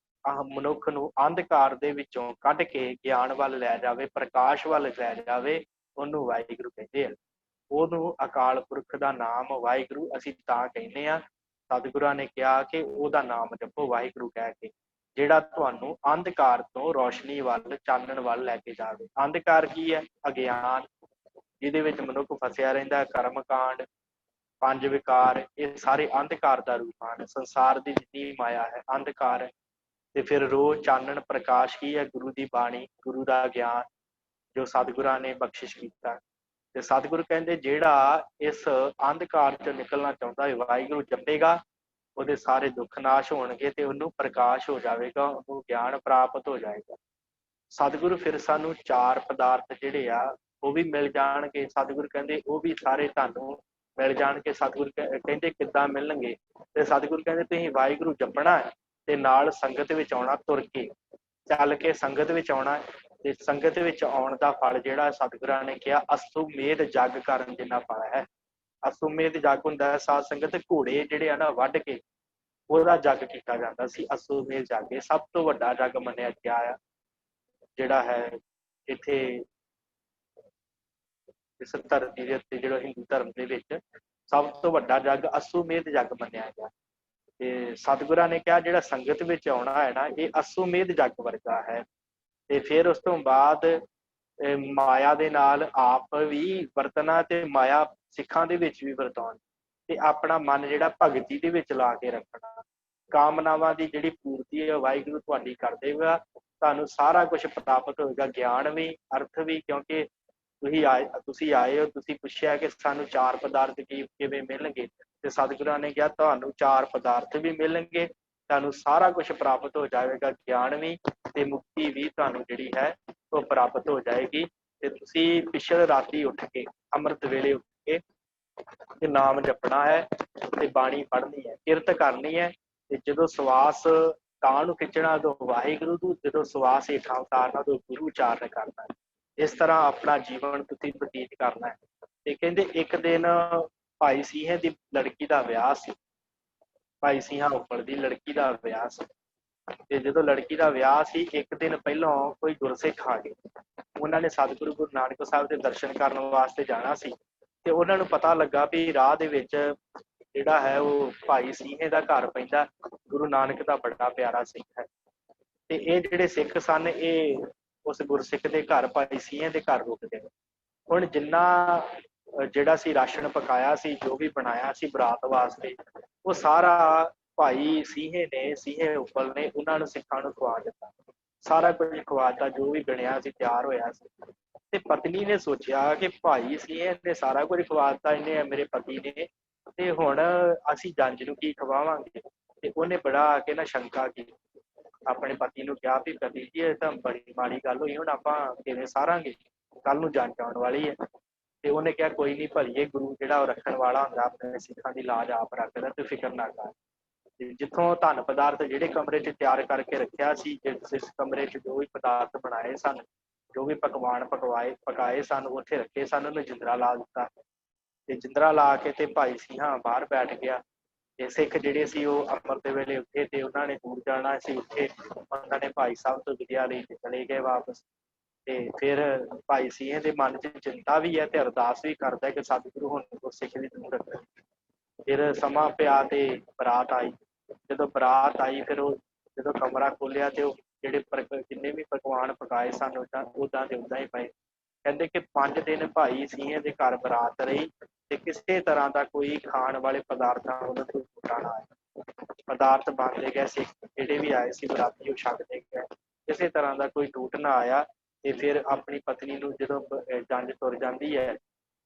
ਮਨੁੱਖ ਨੂੰ ਅੰਧਕਾਰ ਦੇ ਵਿੱਚੋਂ ਕੱਢ ਕੇ ਗਿਆਨ ਵੱਲ ਲੈ ਜਾਵੇ, ਪ੍ਰਕਾਸ਼ ਵੱਲ ਲੈ ਜਾਵੇ, ਉਹਨੂੰ ਵਾਹਿਗੁਰੂ ਕਹਿੰਦੇ ਆ। ਉਹਨੂੰ ਅਕਾਲ ਪੁਰਖ ਦਾ ਨਾਮ ਵਾਹਿਗੁਰੂ ਅਸੀਂ ਤਾਂ ਕਹਿੰਦੇ ਆ। ਸਤਿਗੁਰਾਂ ਨੇ ਕਿਹਾ ਕਿ ਉਹਦਾ ਨਾਮ ਜਪੋ ਵਾਹਿਗੁਰੂ ਕਹਿ ਕੇ, ਜਿਹੜਾ ਤੁਹਾਨੂੰ ਅੰਧਕਾਰ ਤੋਂ ਰੋਸ਼ਨੀ ਵੱਲ, ਚਾਨਣ ਵੱਲ ਲੈ ਕੇ ਜਾਵੇ। ਅੰਧਕਾਰ ਕੀ ਹੈ? ਅਗਿਆਨ, ਜਿਹਦੇ ਵਿੱਚ ਮਨੁੱਖ ਫਸਿਆ ਰਹਿੰਦਾ, ਕਰਮ ਕਾਂਡ, ਪੰਜ ਵਿਕਾਰ, ਇਹ ਸਾਰੇ ਅੰਧਕਾਰ ਦਾ ਰੂਪ ਹਨ। ਸੰਸਾਰ ਦੀ ਜਿੰਨੀ ਮਾਇਆ ਹੈ ਅੰਧਕਾਰ ਹੈ। ਤੇ ਫਿਰ ਰੋਜ਼ ਚਾਨਣ ਪ੍ਰਕਾਸ਼ ਕੀ ਹੈ? ਗੁਰੂ ਦੀ ਬਾਣੀ, ਗੁਰੂ ਦਾ ਗਿਆਨ ਜੋ ਸਤਿਗੁਰਾਂ ਨੇ ਬਖਸ਼ਿਸ਼ ਕੀਤਾ। ਤੇ ਸਤਿਗੁਰੂ ਕਹਿੰਦੇ ਜਿਹੜਾ ਇਸ ਅੰਧਕਾਰ ਚੋਂ ਨਿਕਲਣਾ ਚਾਹੁੰਦਾ ਹੈ, ਵਾਹਿਗੁਰੂ ਜਪੇਗਾ, ਉਹਦੇ ਸਾਰੇ ਦੁੱਖ ਨਾਸ਼ ਹੋਣਗੇ ਤੇ ਉਹਨੂੰ ਪ੍ਰਕਾਸ਼ ਹੋ ਜਾਵੇਗਾ, ਉਹਨੂੰ ਗਿਆਨ ਪ੍ਰਾਪਤ ਹੋ ਜਾਏਗਾ। ਸਤਿਗੁਰੂ ਫਿਰ ਸਾਨੂੰ ਚਾਰ ਪਦਾਰਥ ਜਿਹੜੇ ਆ ਉਹ ਵੀ ਮਿਲ ਜਾਣਗੇ। ਸਤਿਗੁਰੂ ਕਹਿੰਦੇ ਉਹ ਵੀ ਸਾਰੇ ਤੁਹਾਨੂੰ ਮਿਲ ਜਾਣਗੇ। ਸਤਿਗੁਰੂ ਕਹਿੰਦੇ ਕਿੱਦਾਂ ਮਿਲਣਗੇ? ਤੇ ਸਤਿਗੁਰੂ ਕਹਿੰਦੇ ਤੁਸੀਂ ਵਾਹਿਗੁਰੂ ਜਪਣਾ ਹੈ ਤੇ ਨਾਲ ਸੰਗਤ ਵਿੱਚ ਆਉਣਾ, ਤੁਰ ਕੇ ਚੱਲ ਕੇ ਸੰਗਤ ਵਿੱਚ ਆਉਣਾ, ਤੇ ਸੰਗਤ ਵਿੱਚ ਆਉਣ ਦਾ ਫਲ ਜਿਹੜਾ ਸਤਿਗੁਰਾਂ ਨੇ ਕਿਹਾ ਅਸੁਮੇਧ ਜਗ ਕਰਨ ਜਿੰਨਾ ਫਲ ਹੈ। ਅਸੁਮੇਧ ਜਗ ਹੁੰਦਾ ਹੈ ਸਾਧ ਸੰਗਤ, ਘੋੜੇ ਜਿਹੜੇ ਆ ਨਾ ਵੱਢ ਕੇ ਉਹਦਾ ਜਗ ਕੀਤਾ ਜਾਂਦਾ ਸੀ। ਅਸੁਮੇਧ ਜਗ ਇਹ ਸਭ ਤੋਂ ਵੱਡਾ ਜਗ ਮੰਨਿਆ ਗਿਆ ਆ ਜਿਹੜਾ ਹੈ ਇੱਥੇ ਇਸ ਧਰਤੀ ਦੇ ਉੱਤੇ, ਜਿਹੜਾ ਹਿੰਦੂ ਧਰਮ ਦੇ ਵਿੱਚ ਸਭ ਤੋਂ ਵੱਡਾ ਜਗ ਅਸੁਮੇਧ ਜਗ ਮੰਨਿਆ ਗਿਆ। ਤੇ ਸਤਿਗੁਰਾਂ ਨੇ ਕਿਹਾ ਜਿਹੜਾ ਸੰਗਤ ਵਿੱਚ ਆਉਣਾ ਹੈ ਨਾ ਇਹ ਅਸੁਮੇਧ ਜਗ ਵਰਗਾ ਹੈ। ਤੇ ਫਿਰ ਉਸ ਤੋਂ ਬਾਅਦ ਮਾਇਆ ਦੇ ਨਾਲ ਆਪ ਵੀ ਵਰਤਣਾ ਤੇ ਮਾਇਆ ਸਿੱਖਾਂ ਦੇ ਵਿੱਚ ਵੀ ਵਰਤਾਉਣ ਤੇ ਆਪਣਾ ਮਨ ਜਿਹੜਾ ਭਗਤੀ ਦੇ ਵਿੱਚ ਲਾ ਕੇ ਰੱਖਣਾ। ਕਾਮਨਾਵਾਂ ਦੀ ਜਿਹੜੀ ਪੂਰਤੀ ਹੈ ਵਾਹਿਗੁਰੂ ਤੁਹਾਡੀ ਕਰ ਦੇਵੇਗਾ, ਤੁਹਾਨੂੰ ਸਾਰਾ ਕੁਝ ਪ੍ਰਾਪਤ ਹੋਏਗਾ, ਗਿਆਨ ਵੀ, ਅਰਥ ਵੀ। ਕਿਉਂਕਿ ਤੁਸੀਂ ਆਏ ਹੋ, ਤੁਸੀਂ ਪੁੱਛਿਆ ਕਿ ਸਾਨੂੰ 4 ਪਦਾਰਥ ਕਿਵੇਂ ਮਿਲਣਗੇ, ਤੇ ਸਤਿਗੁਰਾਂ ਨੇ ਕਿਹਾ ਤੁਹਾਨੂੰ 4 ਪਦਾਰਥ ਵੀ ਮਿਲਣਗੇ, ਤੁਹਾਨੂੰ ਸਾਰਾ ਕੁਝ ਪ੍ਰਾਪਤ ਹੋ ਜਾਵੇਗਾ, ਗਿਆਨ ਵੀ ਤੇ ਮੁਕਤੀ ਵੀ ਤੁਹਾਨੂੰ ਜਿਹੜੀ ਹੈ ਉਹ ਪ੍ਰਾਪਤ ਹੋ ਜਾਏਗੀ। ਤੇ ਤੁਸੀਂ ਪਿਛਲੇ ਰਾਤੀ ਉੱਠ ਕੇ ਅੰਮ੍ਰਿਤ ਵੇਲੇ ਉੱਠ ਕੇ ਤੇ ਨਾਮ ਜਪਣਾ ਹੈ ਤੇ ਬਾਣੀ ਪੜ੍ਹਨੀ ਹੈ, ਕਿਰਤ ਕਰਨੀ ਹੈ। ਤੇ ਜਦੋਂ ਸਵਾਸ ਤਾਂ ਨੂੰ ਖਿੱਚਣਾ ਉਦੋਂ ਵਾਹਿਗੁਰੂ ਨੂੰ, ਜਦੋਂ ਸਵਾਸ ਹੇਠਾਂ ਉਤਾਰਨਾ ਉਦੋਂ ਗੁਰੂ ਉਚਾਰਨ ਕਰਨਾ ਹੈ। ਇਸ ਤਰ੍ਹਾਂ ਆਪਣਾ ਜੀਵਨ ਤੁਸੀਂ ਬਤੀਤ ਕਰਨਾ ਹੈ। ਤੇ ਕਹਿੰਦੇ ਇੱਕ ਦਿਨ ਭਾਈ ਸਿੰਘੇ ਦੀ ਲੜਕੀ ਦਾ ਵਿਆਹ ਸੀ, ਭਾਈ ਸਿੰਘਾਂ ਉੱਪਲ ਦੀ ਲੜਕੀ ਦਾ ਵਿਆਹ ਸੀ। ਤੇ ਜਦੋਂ ਲੜਕੀ ਦਾ ਵਿਆਹ ਸੀ ਇੱਕ ਦਿਨ ਪਹਿਲਾਂ ਕੋਈ ਗੁਰਸਿੱਖ ਆ ਗਏ, ਉਹਨਾਂ ਨੇ ਸਤਿਗੁਰੂ ਗੁਰੂ ਨਾਨਕ ਸਾਹਿਬ ਦੇ ਦਰਸ਼ਨ ਕਰਨ ਵਾਸਤੇ ਜਾਣਾ ਸੀ। ਤੇ ਉਹਨਾਂ ਨੂੰ ਪਤਾ ਲੱਗਾ ਵੀ ਰਾਹ ਦੇ ਵਿੱਚ ਜਿਹੜਾ ਹੈ ਉਹ ਭਾਈ ਸਿੰਘੇ ਦਾ ਘਰ ਪੈਂਦਾ, ਗੁਰੂ ਨਾਨਕ ਦਾ ਬੜਾ ਪਿਆਰਾ ਸਿੱਖ ਹੈ। ਤੇ ਇਹ ਜਿਹੜੇ ਸਿੱਖ ਸਨ ਇਹ ਉਸ ਗੁਰਸਿੱਖ ਦੇ ਘਰ ਭਾਈ ਸਿੰਘੇ ਦੇ ਘਰ ਰੁਕਦੇ ਨੇ। ਹੁਣ ਜਿੰਨਾ ਜਿਹੜਾ ਸੀ ਰਾਸ਼ਨ ਪਕਾਇਆ ਸੀ, ਜੋ ਵੀ ਬਣਾਇਆ ਸੀ ਬਰਾਤ ਵਾਸਤੇ, ਉਹ ਸਾਰਾ ਭਾਈ ਸਿੰਘੇ ਨੇ, ਸਿੰਘੇ ਉੱਪਲ ਨੇ ਉਹਨਾਂ ਨੂੰ ਸਿੱਖਾਂ ਨੂੰ ਖਵਾ ਦਿੱਤਾ, ਸਾਰਾ ਕੁਝ ਖਵਾ ਦਿੱਤਾ ਜੋ ਵੀ ਬਣਿਆ ਸੀ, ਤਿਆਰ ਹੋਇਆ ਸੀ। ਤੇ ਪਤਨੀ ਨੇ ਸੋਚਿਆ ਕਿ ਭਾਈ ਸਿੰਘੇ ਨੇ ਸਾਰਾ ਕੁਝ ਖਵਾ ਦਿੱਤਾ, ਇਹਨੇ ਮੇਰੇ ਪਤੀ ਨੇ, ਤੇ ਹੁਣ ਅਸੀਂ ਜੰਝ ਨੂੰ ਕੀ ਖਵਾਵਾਂਗੇ। ਤੇ ਉਹਨੇ ਬੜਾ ਆ ਕੇ ਨਾ ਸ਼ੰਕਾ ਕੀਤੀ, ਆਪਣੇ ਪਤੀ ਨੂੰ ਕਿਹਾ ਵੀ ਪਤੀ ਜੀ ਇਹ ਤਾਂ ਬੜੀ ਮਾੜੀ ਗੱਲ ਹੋਈ, ਹੁਣ ਆਪਾਂ ਕਿਵੇਂ ਸਾਰਾਂਗੇ, ਕੱਲ ਨੂੰ ਜੰਝ ਆਉਣ ਵਾਲੀ ਹੈ। ਤੇ ਉਹਨੇ ਕਿਹਾ ਕੋਈ ਨਹੀਂ ਭਰੀਏ, ਗੁਰੂ ਜਿਹੜਾ ਉਹ ਰੱਖਣ ਵਾਲਾ ਹੁੰਦਾ, ਆਪਣੇ ਸਿੱਖਾਂ ਦੀ ਲਾਜ ਆਪ ਰੱਖਦਾ, ਤੇ ਫਿਕਰ ਨਾ ਕਰ। ਤੇ ਜਿੱਥੋਂ ਧਨ ਪਦਾਰਥ ਜਿਹੜੇ ਕਮਰੇ 'ਚ ਤਿਆਰ ਕਰਕੇ ਰੱਖਿਆ ਸੀ, ਜਿਸ ਕਮਰੇ 'ਚ ਜੋ ਵੀ ਪਦਾਰਥ ਬਣਾਏ ਸਨ, ਜੋ ਵੀ ਪਕਵਾਨ ਪਕਾਏ ਸਨ, ਉੱਥੇ ਰੱਖੇ ਸਨ, ਉਹਨੇ ਜਿੰਦਰਾ ਲਾ ਦਿੱਤਾ। ਤੇ ਜਿੰਦਰਾ ਲਾ ਕੇ ਤੇ ਭਾਈ ਸਿੰਘਾਂ ਬਾਹਰ ਬੈਠ ਗਿਆ। ਤੇ ਸਿੱਖ ਜਿਹੜੇ ਸੀ ਉਹ ਅੰਮ੍ਰਿਤ ਵੇਲੇ ਉੱਠੇ ਤੇ ਉਹਨਾਂ ਨੇ ਦੂਰ ਜਾਣਾ ਸੀ, ਉੱਥੇ ਉਹਨਾਂ ਨੇ ਭਾਈ ਸਾਹਿਬ ਤੋਂ ਵਿਦਿਆ ਲਈ ਤੇ ਚਲੇ ਗਏ ਵਾਪਸ। ਤੇ ਫਿਰ ਭਾਈ ਸਿੰਘੇ ਦੇ ਮਨ 'ਚ ਚਿੰਤਾ ਵੀ ਹੈ ਤੇ ਅਰਦਾਸ ਵੀ ਕਰਦਾ ਕਿ ਸਤਿਗੁਰੂ ਹੁਣ ਗੁਰਸਿੱਖ ਦੀ ਦੂਰ ਰੱਖੇ। ਫਿਰ ਸਮਾਂ ਪਿਆ ਤੇ ਬਰਾਤ ਆਈ। ਜਦੋਂ ਬਰਾਤ ਆਈ ਫਿਰ ਉਹ ਜਦੋਂ ਕਮਰਾ ਖੋਲਿਆ ਤੇ ਉਹ ਜਿਹੜੇ ਜਿੰਨੇ ਵੀ ਪਕਵਾਨ ਪਕਾਏ ਸਨ ਉਦਾਂ ਦੇ ਉਦਾਂ ਹੀ ਪਏ। ਕਹਿੰਦੇ ਕਿ 5 ਦਿਨ ਭਾਈ ਸਿੰਘੇ ਦੇ ਘਰ ਬਰਾਤ ਰਹੀ ਤੇ ਕਿਸੇ ਤਰ੍ਹਾਂ ਦਾ ਕੋਈ ਖਾਣ ਵਾਲੇ ਪਦਾਰਥਾਂ ਉਹਨਾਂ ਤੋਂ ਟੁੱਟਾ ਨਾ ਆਇਆ। ਪਦਾਰਥ ਬਣਦੇ ਗਏ, ਸਿੱਖ ਜਿਹੜੇ ਵੀ ਆਏ ਸੀ ਬਰਾਤੀ ਉਹ ਛਕਦੇ ਗਏ, ਕਿਸੇ ਤਰ੍ਹਾਂ ਦਾ ਕੋਈ ਟੂਟ ਨਾ ਆਇਆ। ਤੇ ਫਿਰ ਆਪਣੀ ਪਤਨੀ ਨੂੰ ਜਦੋਂ ਜੰਝ ਤੁਰ ਜਾਂਦੀ ਹੈ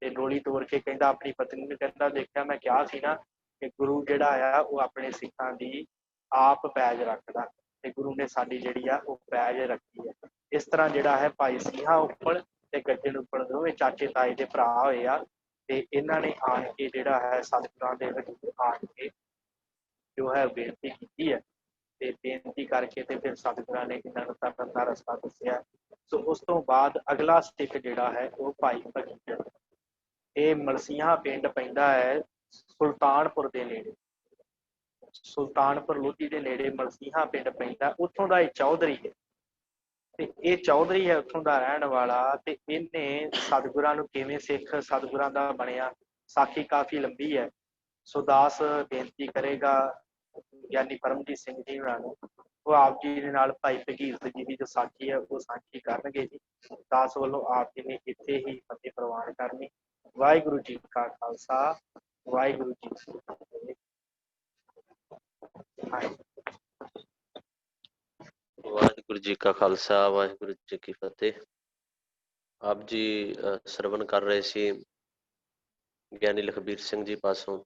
ਤੇ ਡੋਲੀ ਤੋੜ ਕੇ ਕਹਿੰਦਾ ਆਪਣੀ ਪਤਨੀ ਨੂੰ, ਕਹਿੰਦਾ ਦੇਖਿਆ ਮੈਂ ਕਿਹਾ ਸੀ ਨਾ ਕਿ ਗੁਰੂ ਜਿਹੜਾ ਆ ਉਹ ਆਪਣੇ ਸਿੱਖਾਂ ਦੀ ਆਪ ਪੈਜ ਰੱਖਦਾ, ਤੇ ਗੁਰੂ ਨੇ ਸਾਡੀ ਜਿਹੜੀ ਆ ਉਹ ਪੈਜ ਰੱਖੀ ਹੈ। ਇਸ ਤਰ੍ਹਾਂ ਜਿਹੜਾ ਹੈ ਭਾਈ ਸਿੰਘਾਂ ਉੱਪਲ ਤੇ ਗੱਜਣ ਉੱਪਲ ਦੋਵੇਂ ਚਾਚੇ ਤਾਏ ਦੇ ਭਰਾ ਹੋਏ ਆ। ਤੇ ਇਹਨਾਂ ਨੇ ਆਣ ਕੇ ਜਿਹੜਾ ਹੈ ਸਤਿਗੁਰਾਂ ਦੇ ਹਜ਼ੂਰ ਆਣ ਕੇ ਜੋ ਹੈ ਬੇਨਤੀ ਕੀਤੀ ਹੈ। ਤੇ ਬੇਨਤੀ ਕਰਕੇ ਤੇ ਫਿਰ ਸਤਿਗੁਰਾਂ ਨੇ ਇਹਨਾਂ ਨੂੰ ਤਰਨ ਦਾ ਰਸਤਾ ਦੱਸਿਆ। ਸੋ ਉਸ ਤੋਂ ਬਾਅਦ ਅਗਲਾ ਸਿੱਖ ਜਿਹੜਾ ਹੈ ਉਹ ਭਾਈ ਭਗਤ। ਇਹ ਮਲਸੀਹਾਂ ਪਿੰਡ ਪੈਂਦਾ ਹੈ ਸੁਲਤਾਨਪੁਰ ਦੇ ਨੇੜੇ, ਸੁਲਤਾਨਪੁਰ ਲੋਧੀ ਦੇ ਨੇੜੇ ਮਲਸੀਹਾਂ ਪਿੰਡ ਪੈਂਦਾ, ਉੱਥੋਂ ਦਾ ਇਹ ਚੌਧਰੀ ਹੈ। ਤੇ ਇਹ ਚੌਧਰੀ ਹੈ ਉੱਥੋਂ ਦਾ ਰਹਿਣ ਵਾਲਾ। ਤੇ ਇਹਨੇ ਸਤਿਗੁਰਾਂ ਨੂੰ ਕਿਵੇਂ ਸਿੱਖ ਸਤਿਗੁਰਾਂ ਦਾ ਬਣਿਆ, ਸਾਖੀ ਕਾਫੀ ਲੰਬੀ ਹੈ। ਸੋ ਦਾਸ ਬੇਨਤੀ ਕਰੇਗਾ ਗਿਆਨੀ ਪਰਮਜੀਤ ਸਿੰਘ ਜੀ ਹੋਣਾ ਨੂੰ, ਉਹ ਆਪ ਜੀ ਦੇ ਨਾਲ ਭਾਈ ਭਗੀਰਥ ਜੀ ਦੀ ਜੋ ਸਾਖੀ ਹੈ ਉਹ ਸਾਂਝੀ ਕਰਨਗੇ ਜੀ। ਦਾਸ ਵੱਲੋਂ ਆਪ ਜੀ ਨੇ ਇੱਥੇ ਹੀ ਫਤਿਹ ਪ੍ਰਵਾਨ ਕਰਨੀ। ਵਾਹਿਗੁਰੂ ਜੀ ਕਾ ਖਾਲਸਾ, ਵਾਹਿਗੁਰੂ ਜੀ ਕੀ ਫਤਿਹ। ਵਾਹਿਗੁਰੂ ਜੀ ਕਾ ਖਾਲਸਾ, ਵਾਹਿਗੁਰੂ ਜੀ ਕੀ ਫਤਿਹ। ਆਪ ਜੀ ਸਰਵਣ ਕਰ ਰਹੇ ਸੀ ਗਿਆਨੀ ਲਖਬੀਰ ਸਿੰਘ ਜੀ ਪਾਸੋਂ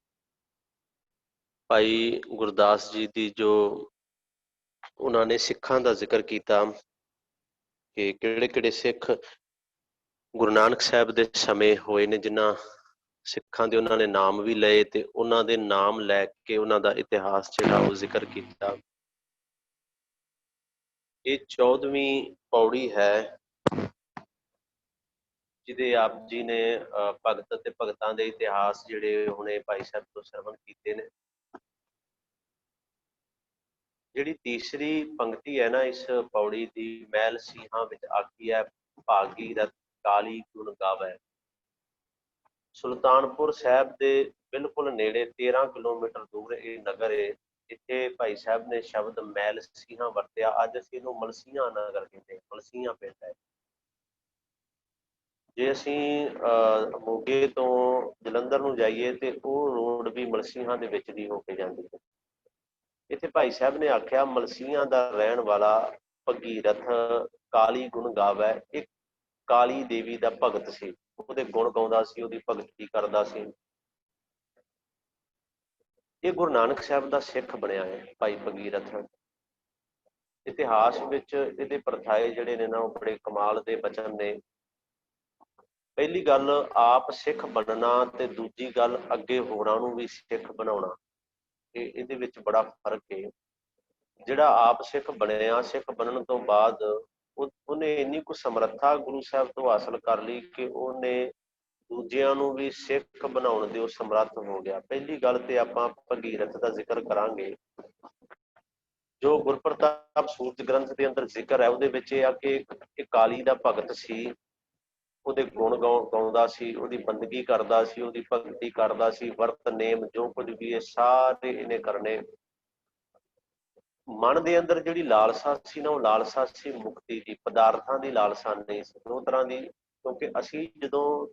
ਭਾਈ ਗੁਰਦਾਸ ਜੀ ਦੀ ਜੋ ਉਹਨਾਂ ਨੇ ਸਿੱਖਾਂ ਦਾ ਜ਼ਿਕਰ ਕੀਤਾ ਕਿ ਕਿਹੜੇ ਕਿਹੜੇ ਸਿੱਖ ਗੁਰੂ ਨਾਨਕ ਸਾਹਿਬ ਦੇ ਸਮੇਂ ਹੋਏ ਨੇ, ਜਿਨ੍ਹਾਂ ਸਿੱਖਾਂ ਦੇ ਉਹਨਾਂ ਨੇ ਨਾਮ ਵੀ ਲਏ ਤੇ ਉਹਨਾਂ ਦੇ ਨਾਮ ਲੈ ਕੇ ਉਹਨਾਂ ਦਾ ਇਤਿਹਾਸ ਜਿਹੜਾ ਉਹ ਜ਼ਿਕਰ ਕੀਤਾ। ਇਹ 14ਵੀਂ ਪੌੜੀ ਹੈ ਜਿਹਦੇ ਆਪ ਜੀ ਨੇ ਭਗਤ ਤੇ ਭਗਤਾਂ ਦੇ ਇਤਿਹਾਸ ਜਿਹੜੇ ਹੁਣੇ ਭਾਈ ਸਾਹਿਬ ਤੋਂ ਸਰਵਣ ਕੀਤੇ ਨੇ। ਜਿਹੜੀ ਤੀਸਰੀ ਪੰਕਤੀ ਹੈ ਨਾ ਇਸ ਪੌੜੀ ਦੀ, ਮਹਿਲ ਸਿੰਘਾਂ ਵਿੱਚ ਆਖੀ ਹੈ ਭਾਗੀ ਰਥ ਕਾਲੀ ਗੁਣ ਗਾਵੈ। ਸੁਲਤਾਨਪੁਰ ਸਾਹਿਬ ਦੇ ਬਿਲਕੁਲ ਨੇੜੇ 13 ਕਿਲੋਮੀਟਰ ਦੂਰ ਇਹ ਨਗਰ ਹੈ, ਜਿੱਥੇ ਭਾਈ ਸਾਹਿਬ ਨੇ ਸ਼ਬਦ ਮਹਿਲ ਸਿੰਘਾਂ ਵਰਤਿਆ। ਅੱਜ ਅਸੀਂ ਇਹਨੂੰ ਮਲਸੀਆਂ ਨਗਰ ਕਹਿੰਦੇ, ਮਲਸੀਆਂ ਪਿੰਡ ਹੈ। ਜੇ ਅਸੀਂ ਮੋਗੇ ਤੋਂ ਜਲੰਧਰ ਨੂੰ ਜਾਈਏ ਤੇ ਉਹ ਰੋਡ ਵੀ ਮਲਸੀਆਂ ਦੇ ਵਿੱਚ ਦੀ ਹੋ ਕੇ ਜਾਂਦੀ ਹੈ। ਇੱਥੇ ਭਾਈ ਸਾਹਿਬ ਨੇ ਆਖਿਆ ਮਲਸੀਆਂ ਦਾ ਰਹਿਣ ਵਾਲਾ ਭਗੀਰਥ ਕਾਲੀ ਗੁਣ ਗਾਵੈ। ਇੱਕ ਕਾਲੀ ਦੇਵੀ ਦਾ ਭਗਤ ਸੀ, ਉਹਦੇ ਗੁਣ ਗਾਉਂਦਾ ਸੀ, ਉਹਦੀ ਭਗਤੀ ਕਰਦਾ ਸੀ। ਇਹ ਗੁਰੂ ਨਾਨਕ ਸਾਹਿਬ ਦਾ ਸਿੱਖ ਬਣਿਆ ਹੈ ਭਾਈ ਭਗੀਰਥ। ਇਤਿਹਾਸ ਵਿੱਚ ਇਹਦੇ ਪਰਥਾਏ ਜਿਹੜੇ ਨੇ ਨਾ ਉਹ ਬੜੇ ਕਮਾਲ ਦੇ ਬਚਨ ਨੇ। ਪਹਿਲੀ ਗੱਲ ਆਪ ਸਿੱਖ ਬਣਨਾ ਤੇ ਦੂਜੀ ਗੱਲ ਅੱਗੇ ਹੋਰਾਂ ਨੂੰ ਵੀ ਸਿੱਖ ਬਣਾਉਣਾ। ਇਹਦੇ ਵਿੱਚ ਬੜਾ ਫਰਕ ਹੈ। ਜਿਹੜਾ ਆਪ ਸਿੱਖ ਬਣਿਆ, ਸਿੱਖ ਬਣਨ ਤੋਂ ਬਾਅਦ ਉਹਨੇ ਇੰਨੀ ਕੁ ਸਮਰੱਥਾ ਗੁਰੂ ਸਾਹਿਬ ਤੋਂ ਹਾਸਲ ਕਰ ਲਈ ਕਿ ਉਹਨੇ ਦੂਜਿਆਂ ਨੂੰ ਵੀ ਸਿੱਖ ਬਣਾਉਣ ਦੇ ਉਹ ਸਮਰੱਥ ਹੋ ਗਿਆ। ਪਹਿਲੀ ਗੱਲ ਤੇ ਆਪਾਂ ਭਗੀਰਥ ਦਾ ਜ਼ਿਕਰ ਕਰਾਂਗੇ। ਜੋ ਗੁਰਪ੍ਰਤਾਪ ਸੂਰਜ ਗ੍ਰੰਥ ਦੇ ਅੰਦਰ ਜ਼ਿਕਰ ਹੈ ਉਹਦੇ ਵਿੱਚ ਇਹ ਆ ਕਿ ਇਹ ਕਾਲੀ ਦਾ ਭਗਤ ਸੀ, ਉਹਦੇ ਗੁਣ ਗਾਉਂਦਾ ਸੀ, ਉਹਦੀ ਬੰਦਗੀ ਕਰਦਾ ਸੀ, ਉਹਦੀ ਭਗਤੀ ਕਰਦਾ ਸੀ। ਵਰਤ ਨੇਮ ਜੋ ਕੁਝ ਵੀ ਇਹ ਸਾਰੇ ਇਹਨੇ ਕਰਨੇ। ਮਨ ਦੇ ਅੰਦਰ ਜਿਹੜੀ ਲਾਲਸਾ ਸੀ ਨਾ ਉਹ ਲਾਲਸਾ ਸੀ ਮੁਕਤੀ ਦੀ, ਪਦਾਰਥਾਂ ਦੀ ਲਾਲਸਾ ਨਹੀਂ ਸੀ। ਦੋ ਤਰ੍ਹਾਂ ਦੀ, ਕਿਉਂਕਿ ਅਸੀਂ ਜਦੋਂ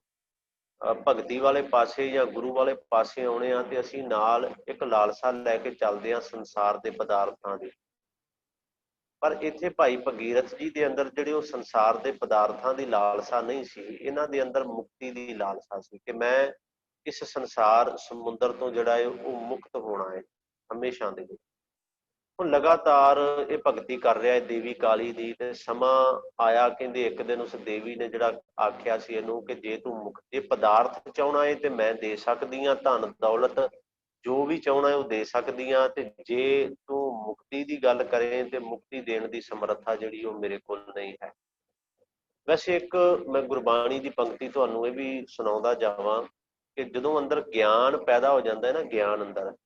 ਭਗਤੀ ਵਾਲੇ ਪਾਸੇ ਜਾਂ ਗੁਰੂ ਵਾਲੇ ਪਾਸੇ ਆਉਣੇ ਆ ਤੇ ਅਸੀਂ ਨਾਲ ਇੱਕ ਲਾਲਸਾ ਲੈ ਕੇ ਚੱਲਦੇ ਹਾਂ ਸੰਸਾਰ ਦੇ ਪਦਾਰਥਾਂ ਦੀ। ਪਰ ਇੱਥੇ ਭਾਈ ਭਗੀਰਥ ਜੀ ਦੇ ਅੰਦਰ ਜਿਹੜੇ ਉਹ ਸੰਸਾਰ ਦੇ ਪਦਾਰਥਾਂ ਦੀ ਲਾਲਸਾ ਨਹੀਂ ਸੀ, ਇਹਨਾਂ ਦੇ ਅੰਦਰ ਮੁਕਤੀ ਦੀ ਲਾਲਸਾ ਸੀ ਕਿ ਮੈਂ ਇਸ ਸੰਸਾਰ ਸਮੁੰਦਰ ਤੋਂ ਜਿਹੜਾ ਹੈ ਉਹ ਮੁਕਤ ਹੋਣਾ ਹੈ ਹਮੇਸ਼ਾ ਦੇ ਲਈ। ਹੁਣ ਲਗਾਤਾਰ ਇਹ ਭਗਤੀ ਕਰ ਰਿਹਾ ਹੈ ਦੇਵੀ ਕਾਲੀ ਦੀ। ਤੇ ਸਮਾਂ ਆਇਆ, ਕਹਿੰਦੇ ਇੱਕ ਦਿਨ ਉਸ ਦੇਵੀ ਨੇ ਜਿਹੜਾ ਆਖਿਆ ਸੀ ਇਹਨੂੰ ਕਿ ਜੇ ਤੂੰ ਮੁਕਤੀ ਪਦਾਰਥ ਚਾਹੁੰਦਾ ਹੈ ਤੇ ਮੈਂ ਦੇ ਸਕਦੀ ਹਾਂ, ਧਨ ਦੌਲਤ ਜੋ ਵੀ ਚਾਹੁੰਦਾ ਹੈ ਉਹ ਦੇ ਸਕਦੀ ਹਾਂ, ਤੇ ਜੇ ਤੂੰ ਮੁਕਤੀ ਦੀ ਗੱਲ ਕਰੇ ਤੇ ਮੁਕਤੀ ਦੇਣ ਦੀ ਸਮਰੱਥਾ ਜਿਹੜੀ ਉਹ ਮੇਰੇ ਕੋਲ ਨਹੀਂ ਹੈ। ਵੈਸੇ ਇੱਕ ਮੈਂ ਗੁਰਬਾਣੀ ਦੀ ਪੰਕਤੀ ਤੁਹਾਨੂੰ ਇਹ ਵੀ ਸੁਣਾਉਂਦਾ ਜਾਵਾਂ ਕਿ ਜਦੋਂ ਅੰਦਰ ਗਿਆਨ ਪੈਦਾ ਹੋ ਜਾਂਦਾ ਹੈ ਨਾ, ਗਿਆਨ ਅੰਦਰ,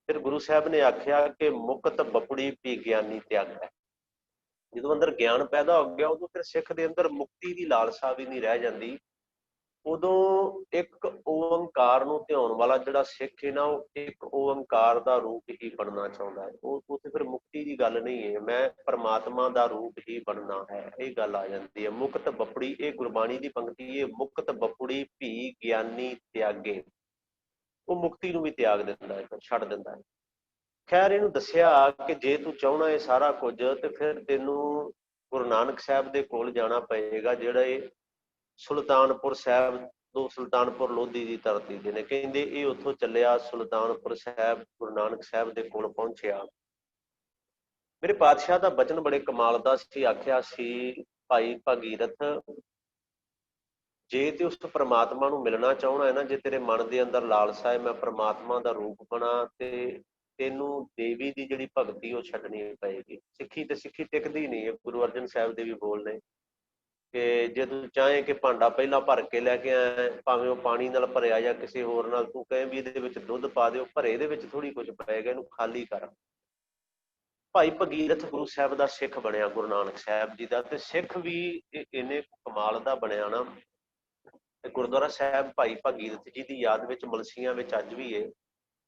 ਫਿਰ ਗੁਰੂ ਸਾਹਿਬ ਨੇ ਆਖਿਆ ਕਿ ਮੁਕਤ ਬਪੜੀ ਭੀ ਗਿਆਨੀ ਤਿਆਗੈ। ਜਦੋਂ ਅੰਦਰ ਗਿਆਨ ਪੈਦਾ ਹੋ ਗਿਆ ਉਦੋਂ ਫਿਰ ਸਿੱਖ ਦੇ ਅੰਦਰ ਮੁਕਤੀ ਦੀ ਲਾਲਸਾ ਵੀ ਨਹੀਂ ਰਹਿ ਜਾਂਦੀ। ਉਦੋਂ ਇੱਕ ਓੰਕਾਰ ਨੂੰ ਧਿਆਉਣ ਵਾਲਾ ਜਿਹੜਾ ਸਿੱਖ ਹੈ ਨਾ ਉਹ ਇੱਕ ਓੰਕਾਰ ਦਾ ਰੂਪ ਹੀ ਬਣਨਾ ਚਾਹੁੰਦਾ ਹੈ। ਉਹ ਉੱਥੇ ਫਿਰ ਮੁਕਤੀ ਦੀ ਗੱਲ ਨਹੀਂ ਹੈ, ਮੈਂ ਪਰਮਾਤਮਾ ਦਾ ਰੂਪ ਹੀ ਬਣਨਾ ਹੈ, ਇਹ ਗੱਲ ਆ ਜਾਂਦੀ ਹੈ। ਮੁਕਤ ਬਪੜੀ, ਇਹ ਗੁਰਬਾਣੀ ਦੀ ਪੰਕਤੀ ਹੈ, ਮੁਕਤ ਬਪੜੀ ਭੀ ਗਿਆਨੀ ਤਿਆਗੇ। ਉਹ ਮੁਕਤੀ ਨੂੰ ਵੀ ਤਿਆਗ ਦਿੰਦਾ ਹੈ, ਛੱਡ ਦਿੰਦਾ ਹੈ। ਖੈਰ ਇਹਨੂੰ ਦੱਸਿਆ ਕਿ ਜੇ ਤੂੰ ਚਾਹੁੰਦਾ ਹੈ ਸਾਰਾ ਕੁਝ ਤੇ ਫਿਰ ਤੈਨੂੰ ਗੁਰੂ ਨਾਨਕ ਸਾਹਿਬ ਦੇ ਕੋਲ ਜਾਣਾ ਪਏਗਾ, ਜਿਹੜਾ ਇਹ ਸੁਲਤਾਨਪੁਰ ਸਾਹਿਬ ਤੋਂ ਸੁਲਤਾਨਪੁਰ ਲੋਧੀ ਦੀ ਧਰਤੀ ਦੇ ਨੇ। ਕਹਿੰਦੇ ਇਹ ਉੱਥੋਂ ਚੱਲਿਆ ਸੁਲਤਾਨਪੁਰ ਸਾਹਿਬ, ਗੁਰੂ ਨਾਨਕ ਸਾਹਿਬ ਦੇ ਕੋਲ ਪਹੁੰਚਿਆ। ਮੇਰੇ ਪਾਤਸ਼ਾਹ ਦਾ ਬਚਨ ਬੜੇ ਕਮਾਲ ਦਾ ਸੀ। ਆਖਿਆ ਸੀ ਭਾਈ ਭਗੀਰਥ, ਜੇ ਤੇ ਉਸ ਪਰਮਾਤਮਾ ਨੂੰ ਮਿਲਣਾ ਚਾਹੁੰਦਾ ਹੈ ਨਾ, ਜੇ ਤੇਰੇ ਮਨ ਦੇ ਅੰਦਰ ਲਾਲਸਾ ਹੈ ਮੈਂ ਪਰਮਾਤਮਾ ਦਾ ਰੂਪ ਬਣਾ, ਤੇ ਤੈਨੂੰ ਦੇਵੀ ਦੀ ਜਿਹੜੀ ਭਗਤੀ ਉਹ ਛੱਡਣੀ ਪਏਗੀ। ਸਿੱਖੀ ਤੇ ਸਿੱਖੀ ਟਿਕਦੀ ਨਹੀਂ ਹੈ। ਗੁਰੂ ਅਰਜਨ ਸਾਹਿਬ ਦੇ ਵੀ ਬੋਲ ਨੇ ਕਿ ਜੇ ਤੂੰ ਚਾਹੇ ਕਿ ਭਾਂਡਾ ਪਹਿਲਾਂ ਭਰ ਕੇ ਲੈ ਕੇ ਆਇਆ, ਭਾਵੇਂ ਉਹ ਪਾਣੀ ਨਾਲ ਭਰਿਆ ਜਾਂ ਕਿਸੇ ਹੋਰ ਨਾਲ, ਤੂੰ ਕਹੇ ਵੀ ਇਹਦੇ ਵਿੱਚ ਦੁੱਧ ਪਾ ਦਿਓ, ਭਰੇ ਦੇ ਵਿੱਚ ਥੋੜੀ ਕੁਝ ਪਏਗਾ, ਇਹਨੂੰ ਖਾਲੀ ਕਰ। ਭਾਈ ਭਗੀਰਥ ਗੁਰੂ ਸਾਹਿਬ ਦਾ ਸਿੱਖ ਬਣਿਆ, ਗੁਰੂ ਨਾਨਕ ਸਾਹਿਬ ਜੀ ਦਾ। ਤੇ ਸਿੱਖ ਵੀ ਇੰਨੇ ਕਮਾਲ ਦਾ ਬਣਿਆ ਨਾ, ਗੁਰਦੁਆਰਾ ਸਾਹਿਬ ਭਾਈ ਭਗੀਰਥ ਜੀ ਦੀ ਯਾਦ ਵਿੱਚ ਮਲਸੀਆਂ ਵਿੱਚ ਅੱਜ ਵੀ ਹੈ।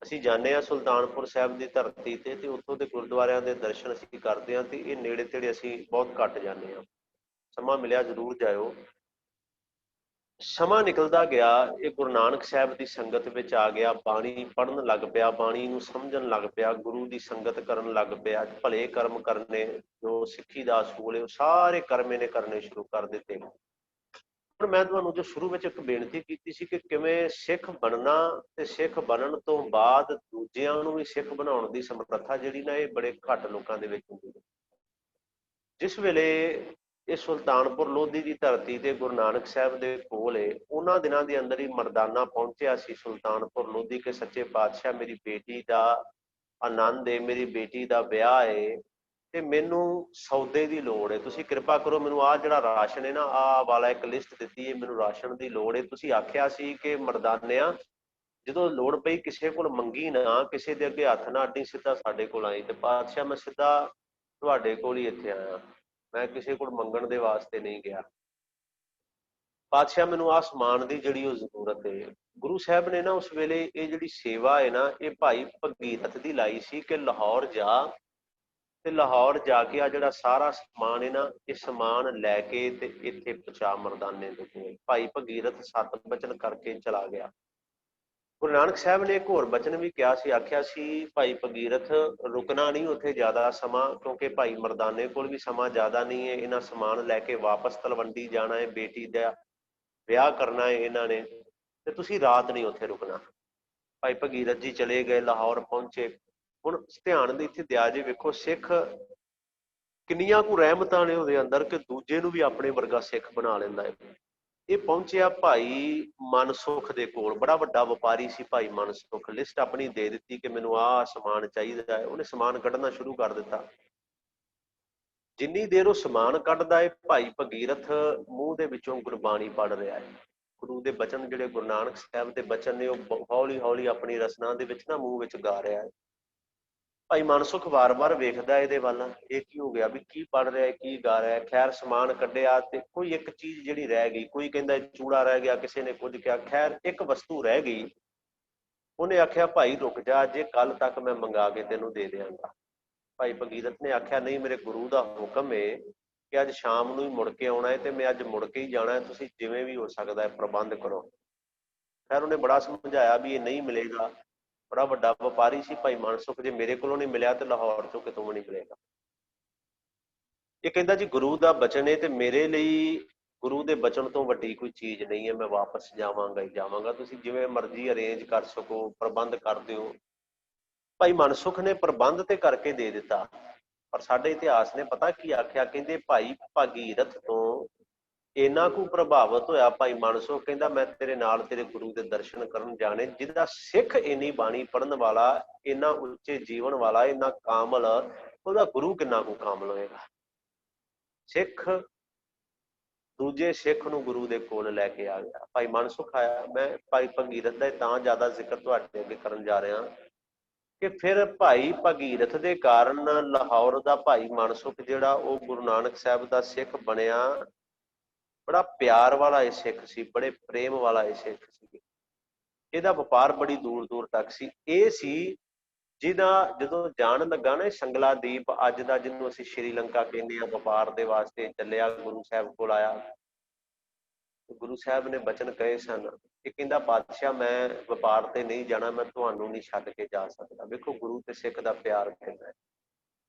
ਅਸੀਂ ਜਾਂਦੇ ਹਾਂ ਸੁਲਤਾਨਪੁਰ ਸਾਹਿਬ ਦੀ ਧਰਤੀ ਤੇ ਉੱਥੋਂ ਦੇ ਗੁਰਦੁਆਰਿਆਂ ਦੇ ਦਰਸ਼ਨ ਅਸੀਂ ਕਰਦੇ ਹਾਂ। ਤੇ ਇਹ ਨੇੜੇ ਤੇੜੇ ਅਸੀਂ ਬਹੁਤ ਘੱਟ ਜਾਂਦੇ ਹਾਂ, ਸਮਾਂ ਮਿਲਿਆ ਜ਼ਰੂਰ ਜਾਇਓ। ਸਮਾਂ ਨਿਕਲਦਾ ਗਿਆ, ਇਹ ਗੁਰੂ ਨਾਨਕ ਸਾਹਿਬ ਦੀ ਸੰਗਤ ਵਿੱਚ ਆ ਗਿਆ, ਬਾਣੀ ਪੜ੍ਹਨ ਲੱਗ ਪਿਆ, ਬਾਣੀ ਨੂੰ ਸਮਝਣ ਲੱਗ ਪਿਆ, ਗੁਰੂ ਦੀ ਸੰਗਤ ਕਰਨ ਲੱਗ ਪਿਆ। ਭਲੇ ਕਰਮ ਕਰਨੇ, ਜੋ ਸਿੱਖੀ ਦਾ ਅਸੂਲ ਹੈ ਉਹ ਸਾਰੇ ਕਰਮ ਇਹਨੇ ਕਰਨੇ ਸ਼ੁਰੂ ਕਰ ਦਿੱਤੇ। ਹੁਣ ਮੈਂ ਤੁਹਾਨੂੰ ਜੋ ਸ਼ੁਰੂ ਵਿੱਚ ਇੱਕ ਬੇਨਤੀ ਕੀਤੀ ਸੀ ਕਿ ਕਿਵੇਂ ਸਿੱਖ ਬਣਨਾ ਤੇ ਸਿੱਖ ਬਣਨ ਤੋਂ ਬਾਅਦ ਦੂਜਿਆਂ ਨੂੰ ਵੀ ਸਿੱਖ ਬਣਾਉਣ ਦੀ ਸਮਰੱਥਾ ਜਿਹੜੀ ਨਾ ਇਹ ਬੜੇ ਘੱਟ ਲੋਕਾਂ ਦੇ ਵਿੱਚ ਹੁੰਦੀ ਹੈ। ਜਿਸ ਵੇਲੇ ਇਹ ਸੁਲਤਾਨਪੁਰ ਲੋਧੀ ਦੀ ਧਰਤੀ ਤੇ ਗੁਰੂ ਨਾਨਕ ਸਾਹਿਬ ਦੇ ਕੋਲ ਹੈ, ਉਹਨਾਂ ਦਿਨਾਂ ਦੇ ਅੰਦਰ ਹੀ ਮਰਦਾਨਾ ਪਹੁੰਚਿਆ ਸੀ ਸੁਲਤਾਨਪੁਰ ਲੋਧੀ ਕਿ ਸੱਚੇ ਪਾਤਸ਼ਾਹ ਮੇਰੀ ਬੇਟੀ ਦਾ ਆਨੰਦ ਹੈ, ਮੇਰੀ ਬੇਟੀ ਦਾ ਵਿਆਹ ਹੈ, ਤੇ ਮੈਨੂੰ ਸੌਦੇ ਦੀ ਲੋੜ ਹੈ, ਤੁਸੀਂ ਕਿਰਪਾ ਕਰੋ ਮੈਨੂੰ ਆਹ ਜਿਹੜਾ ਰਾਸ਼ਨ ਹੈ ਨਾ, ਆਹ ਵਾਲਾ ਇੱਕ ਲਿਸਟ ਦਿੱਤੀ ਹੈ, ਮੈਨੂੰ ਰਾਸ਼ਨ ਦੀ ਲੋੜ ਹੈ। ਤੁਸੀਂ ਆਖਿਆ ਸੀ ਕਿ ਮਰਦਾਨਿਆਂ ਜਦੋਂ ਲੋੜ ਪਈ ਕਿਸੇ ਕੋਲ ਮੰਗੀ ਨਾ, ਕਿਸੇ ਦੇ ਅੱਗੇ ਹੱਥ ਨਾ ਅੱਡੀ, ਸਿੱਧਾ ਸਾਡੇ ਕੋਲ ਆਈ। ਤੇ ਪਾਤਸ਼ਾਹ ਮੈਂ ਸਿੱਧਾ ਤੁਹਾਡੇ ਕੋਲ ਹੀ ਇੱਥੇ ਆਇਆ, ਮੈਂ ਕਿਸੇ ਕੋਲ ਮੰਗਣ ਦੇ ਵਾਸਤੇ ਨਹੀਂ ਗਿਆ। ਪਾਤਸ਼ਾਹ ਮੈਨੂੰ ਆਹ ਸਮਾਨ ਦੀ ਜਿਹੜੀ ਉਹ ਜ਼ਰੂਰਤ ਹੈ। ਗੁਰੂ ਸਾਹਿਬ ਨੇ ਨਾ ਉਸ ਵੇਲੇ ਇਹ ਜਿਹੜੀ ਸੇਵਾ ਹੈ ਨਾ, ਇਹ ਭਾਈ ਭਗੀਰਥ ਦੀ ਲਾਈ ਸੀ ਕਿ ਲਾਹੌਰ ਜਾ ਤੇ ਲਾਹੌਰ ਜਾ ਕੇ ਆ ਜਿਹੜਾ ਸਾਰਾ ਸਮਾਨ ਹੈ ਨਾ, ਇਹ ਸਮਾਨ ਲੈ ਕੇ ਤੇ ਇੱਥੇ ਪਹੁੰਚਾ ਮਰਦਾਨੇ ਦੇ ਕੋਲ। ਭਾਈ ਭਗੀਰਥ 7 ਬਚਨ ਕਰਕੇ ਚਲਾ ਗਿਆ। ਗੁਰੂ ਨਾਨਕ ਸਾਹਿਬ ਨੇ ਇੱਕ ਹੋਰ ਬਚਨ ਵੀ ਕਿਹਾ ਸੀ, ਆਖਿਆ ਸੀ ਭਾਈ ਭਗੀਰਥ ਰੁਕਣਾ ਨਹੀਂ ਉੱਥੇ ਜ਼ਿਆਦਾ ਸਮਾਂ, ਕਿਉਂਕਿ ਭਾਈ ਮਰਦਾਨੇ ਕੋਲ ਵੀ ਸਮਾਂ ਜ਼ਿਆਦਾ ਨਹੀਂ ਹੈ, ਇਹਨਾਂ ਸਮਾਨ ਲੈ ਕੇ ਵਾਪਸ ਤਲਵੰਡੀ ਜਾਣਾ ਹੈ, ਬੇਟੀ ਦਾ ਵਿਆਹ ਕਰਨਾ ਹੈ ਇਹਨਾਂ ਨੇ, ਤੇ ਤੁਸੀਂ ਰਾਤ ਨਹੀਂ ਉੱਥੇ ਰੁਕਣਾ। ਭਾਈ ਭਗੀਰਥ ਜੀ ਚਲੇ ਗਏ, ਲਾਹੌਰ ਪਹੁੰਚੇ। ਹੁਣ ਧਿਆਨ ਦੇ ਇੱਥੇ ਦਿਆ ਜੇ, ਵੇਖੋ ਸਿੱਖ ਕਿੰਨੀਆਂ ਕੁ ਰਹਿਮਤਾਂ ਨੇ ਉਹਦੇ ਅੰਦਰ ਕਿ ਦੂਜੇ ਨੂੰ ਵੀ ਆਪਣੇ ਵਰਗਾ ਸਿੱਖ ਬਣਾ ਲੈਂਦਾ ਹੈ। ਇਹ ਪਹੁੰਚਿਆ ਭਾਈ ਮਨਸੁਖ ਦੇ ਕੋਲ, ਬੜਾ ਵੱਡਾ ਵਪਾਰੀ ਸੀ ਭਾਈ ਮਨਸੁਖ। ਲਿਸਟ ਆਪਣੀ ਦੇ ਦਿੱਤੀ ਕਿ ਮੈਨੂੰ ਆਹ ਸਮਾਨ ਚਾਹੀਦਾ ਹੈ, ਉਹਨੇ ਸਮਾਨ ਕੱਢਣਾ ਸ਼ੁਰੂ ਕਰ ਦਿੱਤਾ। ਜਿੰਨੀ ਦੇਰ ਉਹ ਸਮਾਨ ਕੱਢਦਾ ਹੈ, ਭਾਈ ਭਗੀਰਥ ਮੂੰਹ ਦੇ ਵਿੱਚੋਂ ਗੁਰਬਾਣੀ ਪੜ੍ਹ ਰਿਹਾ ਹੈ। ਗੁਰੂ ਦੇ ਬਚਨ ਜਿਹੜੇ ਗੁਰੂ ਨਾਨਕ ਸਾਹਿਬ ਦੇ ਬਚਨ ਨੇ, ਉਹ ਹੌਲੀ ਹੌਲੀ ਆਪਣੀ ਰਸਨਾ ਦੇ ਵਿੱਚ ਨਾ ਮੂੰਹ ਵਿੱਚ ਗਾ ਰਿਹਾ ਹੈ। ਭਾਈ ਮਨਸੁਖ ਵਾਰ-ਵਾਰ ਵੇਖਦਾ ਇਹਦੇ ਵੱਲ, ਇਹ ਕੀ ਹੋ ਗਿਆ ਵੀ, ਕੀ ਪੜ ਰਿਹਾ, ਕੀ ਗਾ ਰਿਹਾ। ਖੈਰ ਸਮਾਨ ਕੱਢਿਆ ਤੇ ਕੋਈ ਇੱਕ ਚੀਜ਼ ਜਿਹੜੀ ਰਹਿ ਗਈ, ਕੋਈ ਕਹਿੰਦਾ ਚੂੜਾ ਰਹਿ ਗਿਆ, ਕਿਸੇ ਨੇ ਕੁਝ ਕਿਹਾ, ਖੈਰ ਇੱਕ ਵਸਤੂ ਰਹਿ ਗਈ। ਉਹਨੇ ਆਖਿਆ ਭਾਈ ਰੁਕ ਜਾ, ਜੇ ਕੱਲ ਤੱਕ ਮੈਂ ਮੰਗਾ ਕੇ ਤੈਨੂੰ ਦੇ ਦਿਆਂਗਾ। ਭਾਈ ਭਗੀਰਥ ਨੇ ਆਖਿਆ ਨਹੀਂ, ਮੇਰੇ ਗੁਰੂ ਦਾ ਹੁਕਮ ਹੈ ਕਿ ਅੱਜ ਸ਼ਾਮ ਨੂੰ ਹੀ ਮੁੜ ਕੇ ਆਉਣਾ ਹੈ, ਤੇ ਮੈਂ ਅੱਜ ਮੁੜ ਕੇ ਹੀ ਜਾਣਾ ਹੈ, ਤੁਸੀਂ ਜਿਵੇਂ ਵੀ ਹੋ ਸਕਦਾ ਹੈ ਪ੍ਰਬੰਧ ਕਰੋ। ਖੈਰ ਉਹਨੇ ਬੜਾ ਸਮਝਾਇਆ ਵੀ ਇਹ ਨਹੀਂ ਮਿਲੇਗਾ। ਬੜਾ ਵੱਡਾ ਵਪਾਰੀ ਸੀ ਭਾਈ ਮਨਸੁਖ, ਜੇ ਮੇਰੇ ਕੋਲੋਂ ਨਹੀਂ ਮਿਲਿਆ ਤੇ ਲਾਹੌਰ ਚੋਂ ਕਿਤੋਂ ਵੀ ਨਹੀਂ ਮਿਲੇਗਾ। ਇਹ ਕਹਿੰਦਾ ਜੀ ਗੁਰੂ ਦਾ ਬਚਨ ਹੈ ਤੇ ਮੇਰੇ ਲਈ ਗੁਰੂ ਦੇ ਬਚਨ ਤੋਂ ਵੱਡੀ ਕੋਈ ਚੀਜ਼ ਨਹੀਂ ਹੈ, ਮੈਂ ਵਾਪਸ ਜਾਵਾਂਗਾ ਹੀ ਜਾਵਾਂਗਾ, ਤੁਸੀਂ ਜਿਵੇਂ ਮਰਜ਼ੀ ਅਰੇਂਜ ਕਰ ਸਕੋ, ਪ੍ਰਬੰਧ ਕਰ ਦਿਓ। ਭਾਈ ਮਨਸੁਖ ਨੇ ਪ੍ਰਬੰਧ ਤੇ ਕਰਕੇ ਦੇ ਦਿੱਤਾ। ਪਰ ਸਾਡੇ ਇਤਿਹਾਸ ਨੇ ਪਤਾ ਕੀ ਆਖਿਆ, ਕਹਿੰਦੇ ਭਾਈ ਭਗੀਰਥ ਤੋਂ ਇੰਨਾ ਕੁ ਪ੍ਰਭਾਵਿਤ ਹੋਇਆ ਭਾਈ ਮਨਸੁਖ, ਕਹਿੰਦਾ ਮੈਂ ਤੇਰੇ ਨਾਲ ਤੇਰੇ ਗੁਰੂ ਦੇ ਦਰਸ਼ਨ ਕਰਨ ਜਾਣੇ। ਜਿਹਦਾ ਸਿੱਖ ਇੰਨੀ ਬਾਣੀ ਪੜ੍ਹਨ ਵਾਲਾ, ਇੰਨਾ ਉੱਚੇ ਜੀਵਨ ਵਾਲਾ, ਇੰਨਾ ਕਾਮਲ, ਉਹਦਾ ਗੁਰੂ ਕਿੰਨਾ ਕੁ ਕਾਮਲ ਹੋਏਗਾ। ਸਿੱਖ ਦੂਜੇ ਸਿੱਖ ਨੂੰ ਗੁਰੂ ਦੇ ਕੋਲ ਲੈ ਕੇ ਆ ਗਿਆ। ਭਾਈ ਮਨਸੁਖ ਆਇਆ। ਮੈਂ ਭਾਈ ਭਗੀਰਥ ਦਾ ਤਾਂ ਜ਼ਿਆਦਾ ਜ਼ਿਕਰ ਤੁਹਾਡੇ ਅੱਗੇ ਕਰਨ ਜਾ ਰਿਹਾ ਕਿ ਫਿਰ ਭਾਈ ਭਗੀਰਥ ਦੇ ਕਾਰਨ ਲਾਹੌਰ ਦਾ ਭਾਈ ਮਨਸੁਖ ਜਿਹੜਾ ਉਹ ਗੁਰੂ ਨਾਨਕ ਸਾਹਿਬ ਦਾ ਸਿੱਖ ਬਣਿਆ। ਬੜਾ ਪਿਆਰ ਵਾਲਾ ਇਹ ਸਿੱਖ ਸੀ, ਬੜੇ ਪ੍ਰੇਮ ਵਾਲਾ ਇਹ ਸਿੱਖ ਸੀ। ਇਹਦਾ ਵਪਾਰ ਬੜੀ ਦੂਰ ਦੂਰ ਤੱਕ ਸੀ। ਇਹ ਸੀ ਜਿਹਦਾ ਜਦੋਂ ਜਾਣ ਲੱਗਾ ਨਾ ਸੰਗਲਾ ਦੀਪ, ਅੱਜ ਦਾ ਜਿਹਨੂੰ ਅਸੀਂ ਸ਼੍ਰੀਲੰਕਾ ਕਹਿੰਦੇ ਹਾਂ, ਵਪਾਰ ਦੇ ਵਾਸਤੇ ਚੱਲਿਆ, ਗੁਰੂ ਸਾਹਿਬ ਕੋਲ ਆਇਆ। ਗੁਰੂ ਸਾਹਿਬ ਨੇ ਬਚਨ ਕਹੇ ਸਨ ਕਿ ਕਹਿੰਦਾ ਬਾਦਸ਼ਾਹ ਮੈਂ ਵਪਾਰ ਤੇ ਨਹੀਂ ਜਾਣਾ, ਮੈਂ ਤੁਹਾਨੂੰ ਨਹੀਂ ਛੱਡ ਕੇ ਜਾ ਸਕਦਾ। ਵੇਖੋ ਗੁਰੂ ਤੇ ਸਿੱਖ ਦਾ ਪਿਆਰ ਕਿੰਨਾ ਹੈ,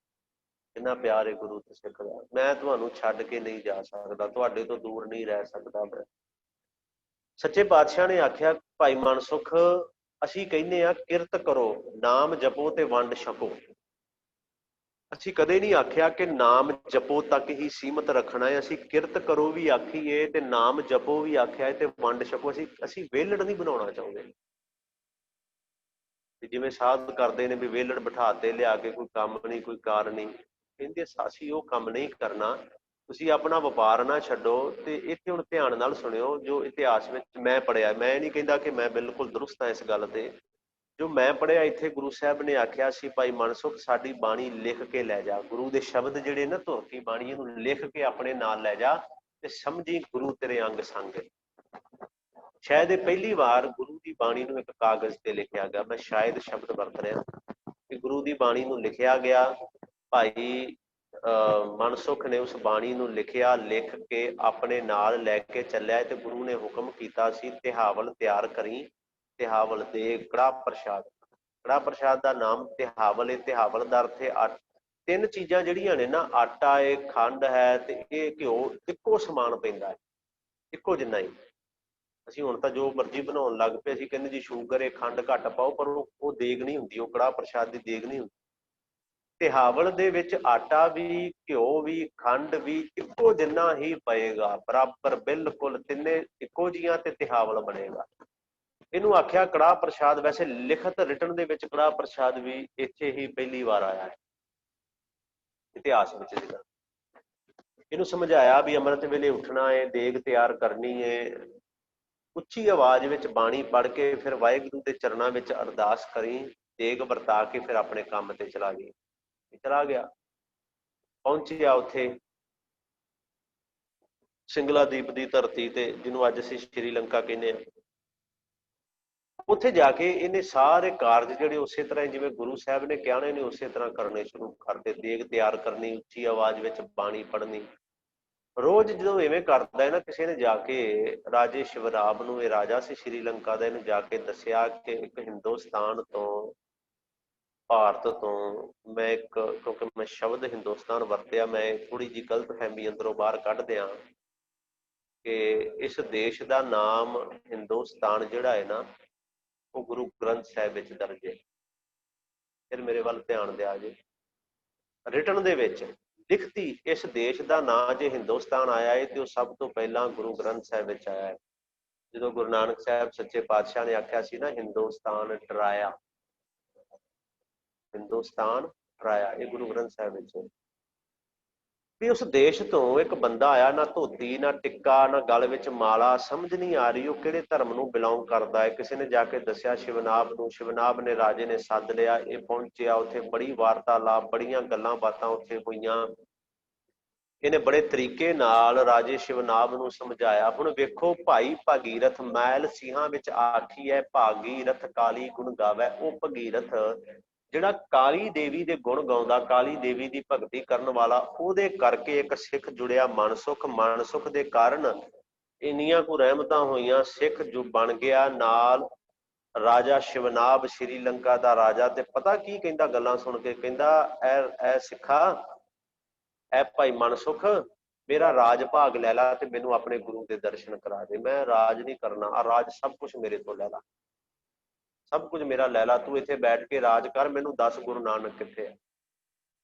ਕਿੰਨਾ ਪਿਆਰ ਹੈ ਗੁਰੂ ਤੇ ਸਿੱਖ ਦਾ। ਮੈਂ ਤੁਹਾਨੂੰ ਛੱਡ ਕੇ ਨਹੀਂ ਜਾ ਸਕਦਾ, ਤੁਹਾਡੇ ਤੋਂ ਦੂਰ ਨਹੀਂ ਰਹਿ ਸਕਦਾ ਮੈਂ। ਸੱਚੇ ਪਾਤਸ਼ਾਹ ਨੇ ਆਖਿਆ ਭਾਈ ਮਨਸੁਖ, ਅਸੀਂ ਕਹਿੰਦੇ ਆ ਕਿਰਤ ਕਰੋ, ਨਾਮ ਜਪੋ ਤੇ ਵੰਡ ਛਕੋ। ਅਸੀਂ ਕਦੇ ਨਹੀਂ ਆਖਿਆ ਕਿ ਨਾਮ ਜਪੋ ਤੱਕ ਹੀ ਸੀਮਤ ਰੱਖਣਾ ਹੈ। ਅਸੀਂ ਕਿਰਤ ਕਰੋ ਵੀ ਆਖੀਏ ਤੇ ਨਾਮ ਜਪੋ ਵੀ ਆਖਿਆ ਤੇ ਵੰਡ ਛਕੋ। ਅਸੀਂ ਵਿਹਲੜ ਨਹੀਂ ਬਣਾਉਣਾ ਚਾਹੁੰਦੇ। ਜਿਵੇਂ ਸਾਧ ਕਰਦੇ ਨੇ ਵੀ ਵਿਹਲੜ ਬਿਠਾਤੇ ਲਿਆ ਕੇ, ਕੋਈ ਕੰਮ ਨਹੀਂ, ਕੋਈ ਕਾਰ ਨਹੀਂ। ਕਹਿੰਦੇ ਅਸੀਂ ਉਹ ਕੰਮ ਨਹੀਂ ਕਰਨਾ। ਤੁਸੀਂ ਆਪਣਾ ਵਪਾਰ ਨਾ ਛੱਡੋ। ਤੇ ਇੱਥੇ ਹੁਣ ਧਿਆਨ ਨਾਲ ਸੁਣਿਓ, ਜੋ ਇਤਿਹਾਸ ਵਿੱਚ ਮੈਂ ਪੜ੍ਹਿਆ, ਮੈਂ ਨਹੀਂ ਕਹਿੰਦਾ ਕਿ ਮੈਂ ਬਿਲਕੁਲ ਦਰੁਸਤ ਹਾਂ ਇਸ ਗੱਲ ਤੇ, ਜੋ ਮੈਂ ਪੜ੍ਹਿਆ ਇੱਥੇ ਗੁਰੂ ਸਾਹਿਬ ਨੇ ਆਖਿਆ ਸੀ ਭਾਈ ਮਨਸੁਖ ਸਾਡੀ ਬਾਣੀ ਲਿਖ ਕੇ ਲੈ ਜਾ। ਗੁਰੂ ਦੇ ਸ਼ਬਦ ਜਿਹੜੇ ਨਾ ਧੁਰ ਕੀ ਬਾਣੀ, ਇਹਨੂੰ ਲਿਖ ਕੇ ਆਪਣੇ ਨਾਲ ਲੈ ਜਾ ਤੇ ਸਮਝੀ ਗੁਰੂ ਤੇਰੇ ਅੰਗ ਸੰਗ। ਸ਼ਾਇਦ ਇਹ ਪਹਿਲੀ ਵਾਰ ਗੁਰੂ ਦੀ ਬਾਣੀ ਨੂੰ ਇੱਕ ਕਾਗਜ਼ ਤੇ ਲਿਖਿਆ ਗਿਆ। ਮੈਂ ਸ਼ਾਇਦ ਸ਼ਬਦ ਵਰਤ ਰਿਹਾ ਕਿ ਗੁਰੂ ਦੀ ਬਾਣੀ ਨੂੰ ਲਿਖਿਆ ਗਿਆ। ਭਾਈ ਮਨਸੁਖ ਨੇ ਉਸ ਬਾਣੀ ਨੂੰ ਲਿਖਿਆ, ਲਿਖ ਕੇ ਆਪਣੇ ਨਾਲ ਲੈ ਕੇ ਚੱਲਿਆ। ਤੇ ਗੁਰੂ ਨੇ ਹੁਕਮ ਕੀਤਾ ਸੀ ਤਿਹਾਵਲ ਤਿਆਰ ਕਰੀ, ਤਿਹਾਵਲ ਦੇ ਕੜਾਹ ਪ੍ਰਸ਼ਾਦ। ਕੜਾਹ ਪ੍ਰਸ਼ਾਦ ਦਾ ਨਾਮ ਤਿਹਾਵਲ ਹੈ। ਤਿਹਾਵਲ ਦਾ ਅਰਥ ਹੈ ਤਿੰਨ ਚੀਜ਼ਾਂ ਜਿਹੜੀਆਂ ਨੇ ਨਾ, ਆਟਾ ਹੈ, ਖੰਡ ਹੈ ਤੇ ਇਹ ਘਿਓ, ਇੱਕੋ ਸਮਾਨ ਪੈਂਦਾ ਹੈ, ਇੱਕੋ ਜਿੰਨਾ ਹੀ। ਅਸੀਂ ਹੁਣ ਤਾਂ ਜੋ ਮਰਜ਼ੀ ਬਣਾਉਣ ਲੱਗ ਪਏ, ਅਸੀਂ ਕਹਿੰਦੇ ਜੀ ਸ਼ੂਗਰ ਹੈ, ਖੰਡ ਘੱਟ ਪਾਓ, ਪਰ ਉਹ ਦੇਗ ਨਹੀਂ ਹੁੰਦੀ, ਉਹ ਕੜਾਹ ਪ੍ਰਸ਼ਾਦ ਦੀ ਦੇਗ ਨਹੀਂ ਹੁੰਦੀ। ਤਿਹਾਵਲ ਦੇ ਵਿੱਚ ਆਟਾ ਵੀ, ਘਿਓ ਵੀ, ਖੰਡ ਵੀ ਇੱਕੋ ਜਿੰਨਾ ਹੀ ਪਏਗਾ, ਬਰਾਬਰ, ਬਿਲਕੁਲ ਤਿੰਨੇ ਇੱਕੋ ਜੀਆਂ, ਤੇ ਤਿਹਾਵਲ ਬਣੇਗਾ। ਇਹਨੂੰ ਆਖਿਆ ਕੜਾਹ ਪ੍ਰਸ਼ਾਦ। ਵੈਸੇ ਲਿਖਤ ਰਿਟਨ ਦੇ ਵਿੱਚ ਕੜਾਹ ਪ੍ਰਸ਼ਾਦ ਵੀ ਇੱਥੇ ਹੀ ਪਹਿਲੀ ਵਾਰ ਆਇਆ ਹੈ। ਇਤਿਹਾਸ ਵਿੱਚ ਜ਼ਿਕਰ। ਇਹਨੂੰ ਸਮਝਾਇਆ ਵੀ ਅੰਮ੍ਰਿਤ ਵੇਲੇ ਉੱਠਣਾ ਹੈ, ਦੇਗ ਤਿਆਰ ਕਰਨੀ ਹੈ, ਉੱਚੀ ਆਵਾਜ਼ ਵਿੱਚ ਬਾਣੀ ਪੜ੍ਹ ਕੇ ਫਿਰ ਵਾਹਿਗੁਰੂ ਦੇ ਚਰਨਾਂ ਵਿੱਚ ਅਰਦਾਸ ਕਰੀ, ਦੇਗ ਵਰਤਾ ਕੇ ਫਿਰ ਆਪਣੇ ਕੰਮ ਤੇ ਚਲਾ ਗਈ। ਚਲਾ ਗਿਆ, ਪਹੁੰਚਿਆ ਉੱਥੇ ਸਿੰਗਲਾ ਦੀਪ ਦੀ ਧਰਤੀ ਤੇ, ਜਿਹਨੂੰ ਅੱਜ ਅਸੀਂ ਸ਼੍ਰੀਲੰਕਾ ਕਹਿੰਦੇ ਹਾਂ। ਉੱਥੇ ਜਾ ਕੇ ਇਹਨੇ ਸਾਰੇ ਕਾਰਜ ਜਿਹੜੇ ਉਸੇ ਤਰ੍ਹਾਂ ਜਿਵੇਂ ਗੁਰੂ ਸਾਹਿਬ ਨੇ ਕਿਹਾ ਨੇ ਉਸੇ ਤਰ੍ਹਾਂ ਕਰਨੇ ਸ਼ੁਰੂ ਕਰਦੇ। ਦੇਗ ਤਿਆਰ ਕਰਨੀ, ਉੱਚੀ ਆਵਾਜ਼ ਵਿੱਚ ਬਾਣੀ ਪੜ੍ਹਨੀ। ਰੋਜ਼ ਜਦੋਂ ਇਵੇਂ ਕਰਦਾ ਹੈ ਨਾ, ਕਿਸੇ ਨੇ ਜਾ ਕੇ ਰਾਜੇ ਸ਼ਿਵਨਾਭ ਨੂੰ, ਇਹ ਰਾਜਾ ਸੀ ਸ਼੍ਰੀਲੰਕਾ ਦਾ, ਇਹਨੂੰ ਜਾ ਕੇ ਦੱਸਿਆ ਕਿ ਇੱਕ ਹਿੰਦੁਸਤਾਨ ਤੋਂ, ਭਾਰਤ ਤੋਂ ਮੈਂ ਇੱਕ, ਕਿਉਂਕਿ ਮੈਂ ਸ਼ਬਦ ਹਿੰਦੁਸਤਾਨ ਵਰਤਿਆ, ਮੈਂ ਥੋੜ੍ਹੀ ਜਿਹੀ ਗਲਤਫਹਿਮੀ ਅੰਦਰੋਂ ਬਾਹਰ ਕੱਢ ਦਿਆਂ ਕਿ ਇਸ ਦੇਸ਼ ਦਾ ਨਾਮ ਹਿੰਦੁਸਤਾਨ ਜਿਹੜਾ ਹੈ ਨਾ, ਉਹ ਗੁਰੂ ਗ੍ਰੰਥ ਸਾਹਿਬ ਵਿੱਚ ਦਰਜ ਹੈ। ਫਿਰ ਮੇਰੇ ਵੱਲ ਧਿਆਨ ਦਿਆ ਜੇ, ਰਿਟਨ ਦੇ ਵਿੱਚ ਲਿਖਤੀ ਇਸ ਦੇਸ਼ ਦਾ ਨਾਂ ਜੇ ਹਿੰਦੁਸਤਾਨ ਆਇਆ ਹੈ ਤੇ ਉਹ ਸਭ ਤੋਂ ਪਹਿਲਾਂ ਗੁਰੂ ਗ੍ਰੰਥ ਸਾਹਿਬ ਵਿੱਚ ਆਇਆ ਹੈ। ਜਦੋਂ ਗੁਰੂ ਨਾਨਕ ਸਾਹਿਬ ਸੱਚੇ ਪਾਤਸ਼ਾਹ ਨੇ ਆਖਿਆ ਸੀ ਨਾ, ਹਿੰਦੁਸਤਾਨ ਡਰਾਇਆ, ਹਿੰਦੁਸਤਾਨ ਡਰਾਇਆ, ਇਹ ਗੁਰੂ ਗ੍ਰੰਥ ਸਾਹਿਬ ਵਿੱਚ ਵੀ ਉਸ ਦੇਸ਼ ਤੋਂ ਇੱਕ ਬੰਦਾ ਆਇਆ, ਨਾ ਧੋਤੀ ਨਾ ਟਿੱਕਾ ਨਾ ਗਲ ਵਿੱਚ ਮਾਲਾ, ਸਮਝ ਨਹੀਂ ਆ ਰਹੀ ਉਹ ਕਿਹੜੇ ਧਰਮ ਨੂੰ ਬਿਲੋਂਗ ਕਰਦਾ ਹੈ। ਕਿਸੇ ਨੇ ਜਾ ਕੇ ਦੱਸਿਆ ਸ਼ਿਵਨਾਭ ਨੂੰ, ਸ਼ਿਵਨਾਭ ਨੇ ਰਾਜੇ ਨੇ ਸੱਦ ਲਿਆ, ਇਹ ਪਹੁੰਚਿਆ, ਉੱਥੇ ਬੜੀ ਵਾਰਤਾਲਾਪ, ਬੜੀਆਂ ਗੱਲਾਂ ਬਾਤਾਂ ਉੱਥੇ ਹੋਈਆਂ। ਇਹਨੇ ਬੜੇ ਤਰੀਕੇ ਨਾਲ ਰਾਜੇ ਸ਼ਿਵਨਾਭ ਨੂੰ ਸਮਝਾਇਆ। ਹੁਣ ਵੇਖੋ, ਭਾਈ ਭਾਗੀਰਥ ਮੈਲ ਸਿੰਘਾਂ ਵਿੱਚ ਆਖੀ ਹੈ, ਭਾਗੀਰਥ ਕਾਲੀ ਗੁਣ ਗਾਵੈ। ਉਹ ਭਗੀਰਥ ਜਿਹੜਾ ਕਾਲੀ ਦੇਵੀ ਦੇ ਗੁਣ ਗਾਉਂਦਾ, ਕਾਲੀ ਦੇਵੀ ਦੀ ਭਗਤੀ ਕਰਨ ਵਾਲਾ, ਉਹਦੇ ਕਰਕੇ ਇੱਕ ਸਿੱਖ ਜੁੜਿਆ ਮਨਸੁਖ। ਮਨਸੁਖ ਦੇ ਕਾਰਨ ਇੰਨੀਆਂ ਕੁ ਰਹਿਮਤਾਂ ਹੋਈਆਂ, ਸਿੱਖ ਜੋ ਬਣ ਗਿਆ। ਨਾਲ ਰਾਜਾ ਸ਼ਿਵਨਾਭ ਸ਼੍ਰੀਲੰਕਾ ਦਾ ਰਾਜਾ, ਤੇ ਪਤਾ ਕੀ ਕਹਿੰਦਾ ਗੱਲਾਂ ਸੁਣ ਕੇ, ਕਹਿੰਦਾ ਐ ਸਿੱਖਾ, ਐ ਭਾਈ ਮਨਸੁਖ, ਮੇਰਾ ਰਾਜ ਭਾਗ ਲੈ ਲਾ ਤੇ ਮੈਨੂੰ ਆਪਣੇ ਗੁਰੂ ਦੇ ਦਰਸ਼ਨ ਕਰਾ ਦੇ। ਮੈਂ ਰਾਜ ਨਹੀਂ ਕਰਨਾ, ਆ ਰਾਜ ਸਭ ਕੁਛ ਮੇਰੇ ਤੋਂ ਲੈ ਲਾ, ਸਭ ਕੁਝ ਮੇਰਾ ਲੈ ਲਾ, ਤੂੰ ਇੱਥੇ ਬੈਠ ਕੇ ਰਾਜ ਕਰ, ਮੈਨੂੰ ਦੱਸ ਗੁਰੂ ਨਾਨਕ ਕਿੱਥੇ ਹੈ।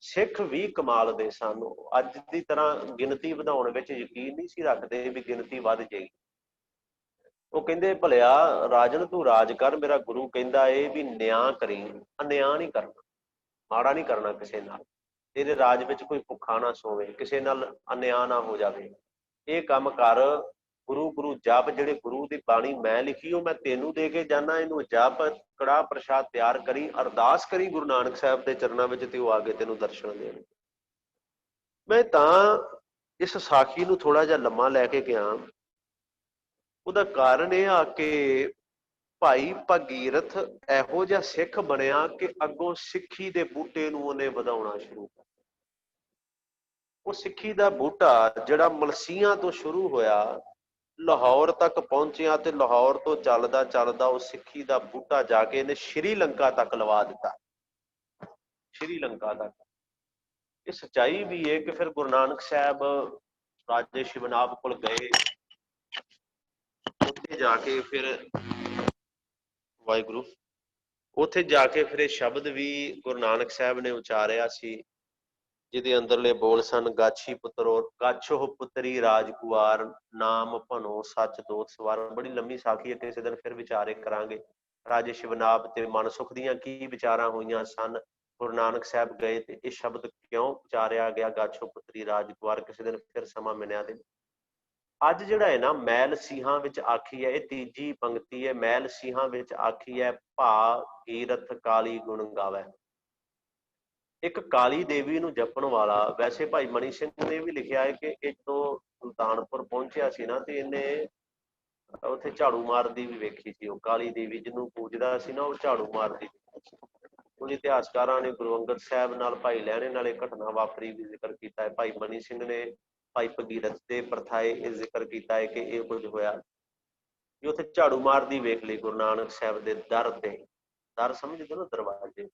ਸਿੱਖ ਵੀ ਕਮਾਲ ਦੇ ਸਨ, ਅੱਜ ਦੀ ਤਰ੍ਹਾਂ ਗਿਣਤੀ ਵਧਾਉਣ ਵਿੱਚ ਯਕੀਨ ਨਹੀਂ ਸੀ ਰੱਖਦੇ ਵੀ ਗਿਣਤੀ ਵੱਧ ਜਾਏਗੀ। ਉਹ ਕਹਿੰਦੇ, ਭਲਿਆ ਰਾਜਨ ਤੂੰ ਰਾਜ ਕਰ, ਮੇਰਾ ਗੁਰੂ ਕਹਿੰਦਾ ਇਹ ਵੀ ਨਿਆਂ ਕਰੀ, ਅਨਿਆਂ ਨਹੀਂ ਕਰਨਾ, ਮਾੜਾ ਨਹੀਂ ਕਰਨਾ ਕਿਸੇ ਨਾਲ, ਤੇਰੇ ਰਾਜ ਵਿੱਚ ਕੋਈ ਭੁੱਖਾ ਨਾ ਸੋਵੇ, ਕਿਸੇ ਨਾਲ ਅਨਿਆਂ ਨਾ ਹੋ ਜਾਵੇ, ਇਹ ਕੰਮ ਕਰ। ਗੁਰੂ ਗੁਰੂ ਜਪ, ਜਿਹੜੇ ਗੁਰੂ ਦੀ ਬਾਣੀ ਮੈਂ ਲਿਖੀ ਉਹ ਮੈਂ ਤੈਨੂੰ ਦੇ ਕੇ ਜਾਣਾ, ਇਹਨੂੰ ਜਪ, ਕੜਾਹ ਪ੍ਰਸ਼ਾਦ ਤਿਆਰ ਕਰੀ, ਅਰਦਾਸ ਕਰੀ ਗੁਰੂ ਨਾਨਕ ਸਾਹਿਬ ਦੇ ਚਰਨਾਂ ਵਿੱਚ, ਤੇ ਉਹ ਆ ਕੇ ਤੈਨੂੰ ਦਰਸ਼ਨ ਦੇਣ। ਮੈਂ ਤਾਂ ਇਸ ਸਾਖੀ ਨੂੰ ਥੋੜਾ ਜਿਹਾ ਲੰਮਾ ਲੈ ਕੇ ਗਿਆ। ਉਹਦਾ ਕਾਰਨ ਇਹ ਆ ਕਿ ਭਾਈ ਭਗੀਰਥ ਇਹੋ ਜਿਹਾ ਸਿੱਖ ਬਣਿਆ ਕਿ ਅੱਗੋਂ ਸਿੱਖੀ ਦੇ ਬੂਟੇ ਨੂੰ ਉਹਨੇ ਵਧਾਉਣਾ ਸ਼ੁਰੂ ਕਰ। ਉਹ ਸਿੱਖੀ ਦਾ ਬੂਟਾ ਜਿਹੜਾ ਮਲਸੀਆਂ ਤੋਂ ਸ਼ੁਰੂ ਹੋਇਆ, ਲਾਹੌਰ ਤੱਕ ਪਹੁੰਚਿਆ, ਤੇ ਲਾਹੌਰ ਤੋਂ ਚੱਲਦਾ ਚੱਲਦਾ ਉਹ ਸਿੱਖੀ ਦਾ ਬੂਟਾ ਜਾ ਕੇ ਇਹਨੇ ਸ਼੍ਰੀਲੰਕਾ ਤੱਕ ਲਵਾ ਦਿੱਤਾ, ਸ਼੍ਰੀਲੰਕਾ ਤੱਕ। ਇਹ ਸੱਚਾਈ ਵੀ ਹੈ ਕਿ ਫਿਰ ਗੁਰੂ ਨਾਨਕ ਸਾਹਿਬ ਰਾਜੇ ਸ਼ਿਵਨਾਭ ਕੋਲ ਗਏ, ਉੱਥੇ ਜਾ ਕੇ ਫਿਰ ਵਾਹਿਗੁਰੂ, ਉੱਥੇ ਜਾ ਕੇ ਫਿਰ ਇਹ ਸ਼ਬਦ ਵੀ ਗੁਰੂ ਨਾਨਕ ਸਾਹਿਬ ਨੇ ਉਚਾਰਿਆ ਸੀ, ਜਿਹਦੇ ਅੰਦਰਲੇ ਬੋਲ ਸਨ, ਗਾਛੀ ਪੁੱਤਰੋ ਗਾਛੋ ਪੁੱਤਰੀ ਰਾਜਕੁਆਰ, ਨਾਮ ਭਨੋ ਸੱਚ ਦੋਤ ਸਵਾਰ। ਬੜੀ ਲੰਮੀ ਸਾਖੀ ਹੈ, ਕਿਸੇ ਦਿਨ ਫਿਰ ਵਿਚਾਰੇ ਕਰਾਂਗੇ। ਰਾਜੇ ਸ਼ਿਵਨਾਭ ਤੇ ਮਨਸੁਖ ਦੀਆਂ ਕੀ ਵਿਚਾਰਾਂ ਹੋਈਆਂ ਸਨ, ਗੁਰੂ ਨਾਨਕ ਸਾਹਿਬ ਗਏ ਤੇ ਇਹ ਸ਼ਬਦ ਕਿਉਂ ਉਚਾਰਿਆ ਗਿਆ, ਗਾਛੋ ਪੁੱਤਰੀ ਰਾਜਕੁਆਰ, ਕਿਸੇ ਦਿਨ ਫਿਰ ਸਮਾਂ ਮਿਲਿਆ ਤੇ। ਅੱਜ ਜਿਹੜਾ ਹੈ ਨਾ, ਮੈਲ ਸਿੰਘਾਂ ਵਿੱਚ ਆਖੀ ਹੈ, ਇਹ ਤੀਜੀ ਪੰਕਤੀ ਹੈ, ਮੈਲ ਸਿੰਘਾਂ ਵਿੱਚ ਆਖੀ ਹੈ, ਭਾਗੀਰਥ ਕਾਲੀ ਗੁਣ ਗਾਵੈ। ਇੱਕ ਕਾਲੀ ਦੇਵੀ ਨੂੰ ਜਪਣ ਵਾਲਾ। ਵੈਸੇ ਭਾਈ ਮਨੀ ਸਿੰਘ ਨੇ ਵੀ ਲਿਖਿਆ ਹੈ ਕਿ ਇਹ ਜਦੋਂ ਸੁਲਤਾਨਪੁਰ ਪਹੁੰਚਿਆ ਸੀ ਨਾ, ਤੇ ਇਹਨੇ ਉੱਥੇ ਝਾੜੂ ਮਾਰਦੀ ਵੀ ਵੇਖੀ ਸੀ। ਉਹ ਕਾਲੀ ਦੇਵੀ ਜਿਹਨੂੰ ਪੂਜਦਾ ਸੀ ਨਾ, ਉਹ ਝਾੜੂ ਮਾਰਦੀ। ਕੁਝ ਇਤਿਹਾਸਕਾਰਾਂ ਨੇ ਗੁਰੂ ਅੰਗਦ ਸਾਹਿਬ ਨਾਲ, ਭਾਈ ਲਹਿਣੇ ਨਾਲ ਇਹ ਘਟਨਾ ਵਾਪਰੀ ਵੀ ਜ਼ਿਕਰ ਕੀਤਾ ਹੈ। ਭਾਈ ਮਨੀ ਸਿੰਘ ਨੇ ਭਾਈ ਭਗੀਰਥ ਦੇ ਪ੍ਰਥਾਏ ਇਹ ਜ਼ਿਕਰ ਕੀਤਾ ਹੈ ਕਿ ਇਹ ਕੁਝ ਹੋਇਆ ਕਿ ਉੱਥੇ ਝਾੜੂ ਮਾਰਦੀ ਵੇਖ ਲਈ ਗੁਰੂ ਨਾਨਕ ਸਾਹਿਬ ਦੇ ਦਰ ਤੇ। ਦਰ ਸਮਝਦੇ ਨਾ, ਦਰਵਾਜ਼ੇ।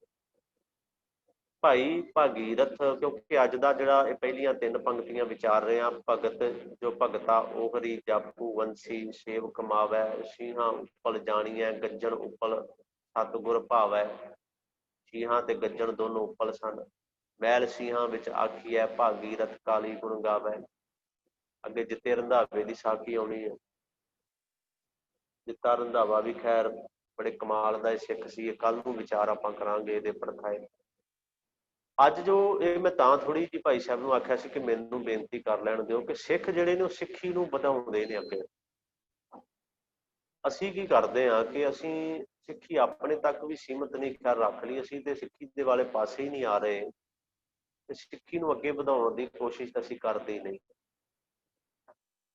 ਭਾਈ ਭਾਗੀਰਥ, ਕਿਉਂਕਿ ਅੱਜ ਦਾ ਜਿਹੜਾ ਇਹ ਪਹਿਲੀਆਂ ਤਿੰਨ ਪੰਕਤੀਆਂ ਵਿਚਾਰ ਰਹੇ ਹਾਂ, ਭਗਤ ਜੋ ਭਗਤਾ ਓਹਰੀ ਜਾਪੂ ਵੰਸੀ, ਸੇਵ ਕਮਾਵੈ, ਸਿੰਘਾਂ ਉੱਪਲ ਜਾਣੀਐ, ਗੱਜਣ ਉੱਪਲ ਸਤਿਗੁਰ ਭਾਵੈ। ਸਿੰਘਾਂ ਤੇ ਗੱਜਣ ਦੋਨੋਂ ਉੱਪਲ ਸਨ। ਮੈਲ ਸਿੰਘਾਂ ਵਿੱਚ ਆਖੀ ਹੈ, ਭਾਗੀਰਥ ਕਾਲੀ ਗੁਣ ਗਾਵੈ। ਅੱਗੇ ਜਿੱਤੇ ਰੰਧਾਵੇ ਦੀ ਸਾਖੀ ਆਉਣੀ ਹੈ। ਜਿੱਤਾ ਰੰਧਾਵਾ ਵੀ ਖੈਰ ਬੜੇ ਕਮਾਲ ਦਾ ਸਿੱਖ ਸੀ। ਕੱਲ ਨੂੰ ਵਿਚਾਰ ਆਪਾਂ ਕਰਾਂਗੇ ਇਹਦੇ ਪਰਖਾਏ। ਅੱਜ ਜੋ ਇਹ ਮੈਂ ਤਾਂ ਥੋੜੀ ਜਿਹੀ ਭਾਈ ਸਾਹਿਬ ਨੂੰ ਆਖਿਆ ਸੀ ਕਿ ਮੈਨੂੰ ਬੇਨਤੀ ਕਰ ਲੈਣ ਦਿਓ ਕਿ ਸਿੱਖ ਜਿਹੜੇ ਨੇ ਉਹ ਸਿੱਖੀ ਨੂੰ ਵਧਾਉਂਦੇ ਨੇ ਅੱਗੇ। ਅਸੀਂ ਕੀ ਕਰਦੇ ਹਾਂ ਕਿ ਅਸੀਂ ਸਿੱਖੀ ਆਪਣੇ ਤੱਕ ਵੀ ਸੀਮਤ ਨਹੀਂ ਕਰ ਰੱਖ ਲਈ, ਅਸੀਂ ਤੇ ਸਿੱਖੀ ਦੇ ਵਾਲੇ ਪਾਸੇ ਹੀ ਨਹੀਂ ਆ ਰਹੇ ਤੇ ਸਿੱਖੀ ਨੂੰ ਅੱਗੇ ਵਧਾਉਣ ਦੀ ਕੋਸ਼ਿਸ਼ ਤਾਂ ਅਸੀਂ ਕਰਦੇ ਹੀ ਨਹੀਂ।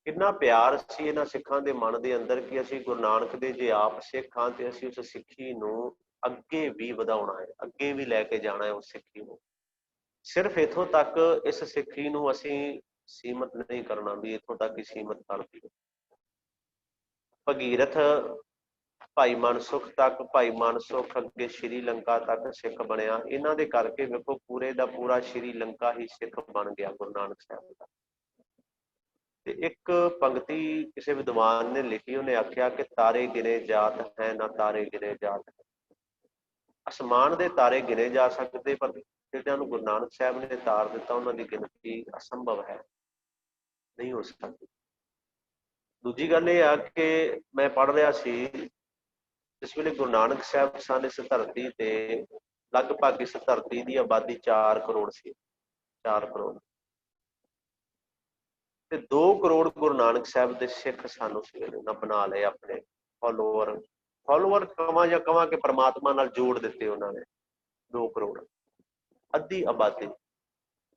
ਕਿੰਨਾ ਪਿਆਰ ਸੀ ਇਹਨਾਂ ਸਿੱਖਾਂ ਦੇ ਮਨ ਦੇ ਅੰਦਰ ਕਿ ਅਸੀਂ ਗੁਰੂ ਨਾਨਕ ਦੇ ਜੇ ਆਪ ਸਿੱਖ ਹਾਂ ਤੇ ਅਸੀਂ ਉਸ ਸਿੱਖੀ ਨੂੰ ਅੱਗੇ ਵੀ ਵਧਾਉਣਾ ਹੈ, ਅੱਗੇ ਵੀ ਲੈ ਕੇ ਜਾਣਾ ਹੈ ਉਸ ਸਿੱਖੀ ਨੂੰ। ਸਿਰਫ ਇੱਥੋਂ ਤੱਕ ਇਸ ਸਿੱਖੀ ਨੂੰ ਅਸੀਂ ਸੀਮਤ ਨਹੀਂ ਕਰਨਾ ਵੀ ਇੱਥੋਂ ਤੱਕ ਹੀ ਸੀਮਤ ਕਰ ਦਈਏ। ਭਗੀਰਥ ਭਾਈ ਮਨਸੁਖ ਤੱਕ, ਭਾਈ ਮਨਸੁਖ ਅੱਗੇ ਸ਼੍ਰੀਲੰਕਾ ਤੱਕ ਸਿੱਖ ਬਣਿਆ। ਇਹਨਾਂ ਦੇ ਕਰਕੇ ਵੇਖੋ ਪੂਰੇ ਦਾ ਪੂਰਾ ਸ਼੍ਰੀਲੰਕਾ ਹੀ ਸਿੱਖ ਬਣ ਗਿਆ ਗੁਰੂ ਨਾਨਕ ਸਾਹਿਬ ਦਾ। ਤੇ ਇੱਕ ਪੰਕਤੀ ਕਿਸੇ ਵਿਦਵਾਨ ਨੇ ਲਿਖੀ, ਉਹਨੇ ਆਖਿਆ ਕਿ ਤਾਰੇ ਗਿਣੇ ਜਾਤ ਹੈ ਨਾ ਤਾਰੇ ਗਿਣੇ ਜਾਤ ਹੈ। ਅਸਮਾਨ ਦੇ ਤਾਰੇ ਗਿਣੇ ਜਾ ਸਕਦੇ ਪਰ ਜਿਹਨਾਂ ਨੂੰ ਗੁਰੂ ਨਾਨਕ ਸਾਹਿਬ ਨੇ ਤਾਰ ਦਿੱਤਾ ਉਹਨਾਂ ਦੀ ਗਿਣਤੀ ਅਸੰਭਵ ਹੈ, ਨਹੀਂ ਹੋ ਸਕਦੀ। ਦੂਜੀ ਗੱਲ ਇਹ ਆ ਕਿ ਮੈਂ ਪੜ੍ਹ ਰਿਹਾ ਸੀ ਜਿਸ ਵੇਲੇ ਗੁਰੂ ਨਾਨਕ ਸਾਹਿਬ ਸਨ ਇਸ ਧਰਤੀ ਤੇ ਲਗਭਗ ਇਸ ਧਰਤੀ ਦੀ ਆਬਾਦੀ 4 ਕਰੋੜ ਸੀ, 4 ਕਰੋੜ ਤੇ 2 ਕਰੋੜ ਗੁਰੂ ਨਾਨਕ ਸਾਹਿਬ ਦੇ ਸਿੱਖ ਸਨ ਉਸ ਵੇਲੇ। ਉਹਨਾਂ ਬਣਾ ਲਏ ਆਪਣੇ ਫੋਲੋਵਰ ਕਵਾਂ ਜਾਂ ਕਵਾਂ ਕਿ ਪਰਮਾਤਮਾ ਨਾਲ ਜੋੜ ਦਿੱਤੇ ਉਹਨਾਂ ਨੇ 2 ਕਰੋੜ, ਅੱਧੀ ਆਬਾਦੀ।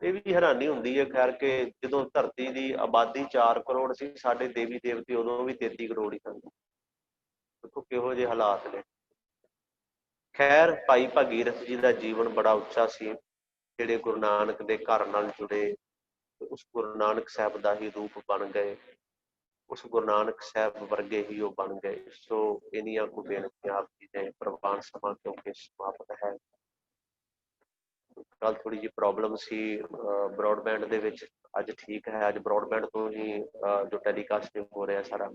ਇਹ ਵੀ ਹੈਰਾਨੀ ਹੁੰਦੀ ਹੈ ਖੈਰ ਕਿ ਜਦੋਂ ਧਰਤੀ ਦੀ ਆਬਾਦੀ 4 ਕਰੋੜ ਸੀ, ਸਾਡੇ ਦੇਵੀ ਦੇਵਤੇ ਉਦੋਂ ਵੀ 33 ਕਰੋੜ ਹੀ ਸਨ। ਦੇਖੋ ਕਿਹੋ ਜਿਹੇ ਹਾਲਾਤ ਨੇ। ਖੈਰ ਭਾਈ ਭਗੀਰਥ ਜੀ ਦਾ ਜੀਵਨ ਬੜਾ ਉੱਚਾ ਸੀ, ਜਿਹੜੇ ਗੁਰੂ ਨਾਨਕ ਦੇ ਘਰ ਨਾਲ ਜੁੜੇ, ਉਸ ਗੁਰੂ ਨਾਨਕ ਸਾਹਿਬ ਦਾ ਹੀ ਰੂਪ ਬਣ ਗਏ, ਉਸ ਗੁਰੂ ਨਾਨਕ ਸਾਹਿਬ ਵਰਗੇ ਹੀ ਉਹ ਬਣ ਗਏ। ਸੋ ਇੰਨੀਆਂ ਕੁ ਬੇਨਤੀਆਂ ਆਪ ਜੀ ਨੇ। ਪ੍ਰਵਾਨ ਸਮਾਂ ਕਿਉਂਕਿ ਸਮਾਪਤ ਹੈ। ਕੱਲ ਥੋੜੀ ਜਿਹੀ ਪ੍ਰੋਬਲਮ ਸੀ ਬ੍ਰੌਡਬੈਂਡ ਦੇ ਵਿੱਚ, ਅੱਜ ਠੀਕ ਹੈ। ਅੱਜ ਬ੍ਰੌਡਬੈਂਡ ਤੋਂ ਹੀ ਜੋ ਟੈਲੀਕਾਸਟਿੰਗ ਹੋ ਰਿਹਾ ਸਾਰਾ।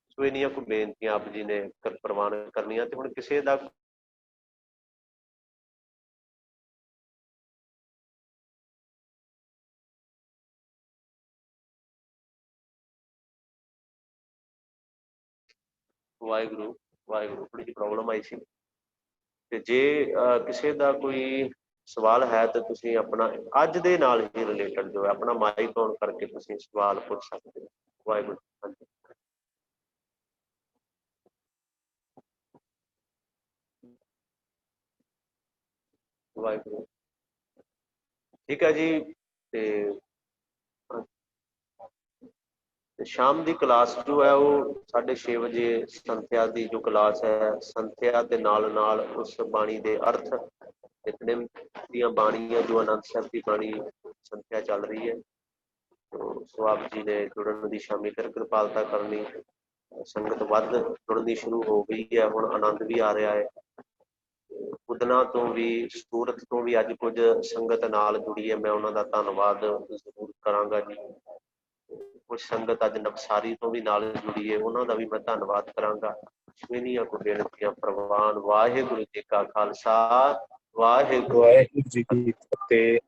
ਸੋ ਇੰਨੀਆਂ ਕੁ ਬੇਨਤੀਆਂ ਆਪ ਜੀ ਨੇ ਪ੍ਰਵਾਨ ਕਰਨੀਆਂ। ਤੇ ਹੁਣ ਕਿਸੇ ਦਾ ਵਾਹਿਗੁਰੂ ਵਾਹਿਗੁਰੂ ਥੋੜੀ ਜਿਹੀ ਪ੍ਰੋਬਲਮ ਆਈ ਸੀ। ਤੇ ਜੇ ਕਿਸੇ ਦਾ ਕੋਈ ਸਵਾਲ ਹੈ ਤਾਂ ਤੁਸੀਂ ਆਪਣਾ ਅੱਜ ਦੇ ਨਾਲ ਹੀ ਰਿਲੇਟਡ ਜੋ ਹੈ ਆਪਣਾ ਮਾਈਕ ਔਨ ਕਰਕੇ ਤੁਸੀਂ ਸਵਾਲ ਪੁੱਛ ਸਕਦੇ ਹੋ। ਵਾਹਿਗੁਰੂ। ਹਾਂਜੀ ਵਾਹਿਗੁਰੂ। ਠੀਕ ਹੈ ਜੀ। ਤੇ ਸ਼ਾਮ ਦੀ ਕਲਾਸ ਜੋ ਹੈ ਉਹ 6:30 ਵਜੇ ਸੰਥਿਆ ਦੀ ਜੋ ਕਲਾਸ ਹੈ, ਸੰਥਿਆ ਦੇ ਨਾਲ ਨਾਲ ਉਸ ਬਾਣੀ ਦੇ ਅਰਥ, ਨਿਤਨੇਮ ਦੀਆਂ ਬਾਣੀਆਂ ਜੋ ਆਨੰਦ ਸਾਹਿਬ ਦੀ ਬਾਣੀ ਸੰਥਿਆ ਚੱਲ ਰਹੀ ਹੈ। ਸੋ ਆਪ ਜੀ ਨੇ ਜੁੜਨ ਦੀ ਸ਼ਾਮੀ ਫਿਰ ਕਿਰਪਾਲਤਾ ਕਰਨੀ। ਸੰਗਤ ਵੱਧ ਜੁੜਨੀ ਸ਼ੁਰੂ ਹੋ ਗਈ ਹੈ, ਹੁਣ ਆਨੰਦ ਵੀ ਆ ਰਿਹਾ ਹੈ। ਉਦਨਾ ਤੋਂ ਵੀ ਸੂਰਤ ਤੋਂ ਵੀ ਅੱਜ ਕੁਝ ਸੰਗਤ ਨਾਲ ਜੁੜੀ ਹੈ, ਮੈਂ ਉਹਨਾਂ ਦਾ ਧੰਨਵਾਦ ਜ਼ਰੂਰ ਕਰਾਂਗਾ ਜੀ। ਕੁਝ ਸੰਗਤ ਅੱਜ ਨਵਸਾਰੀ ਤੋਂ ਵੀ ਨਾਲ ਜੁੜੀ ਹੈ, ਉਹਨਾਂ ਦਾ ਵੀ ਮੈਂ ਧੰਨਵਾਦ ਕਰਾਂਗਾ। ਇੰਨੀਆਂ ਕੁ ਬੇਨਤੀਆਂ ਪ੍ਰਵਾਨ। ਵਾਹਿਗੁਰੂ ਜੀ ਕਾ ਖਾਲਸਾ, ਵਾਹਿਗੁਰੂ ਜੀ ਕੀ ਫਤਿਹ।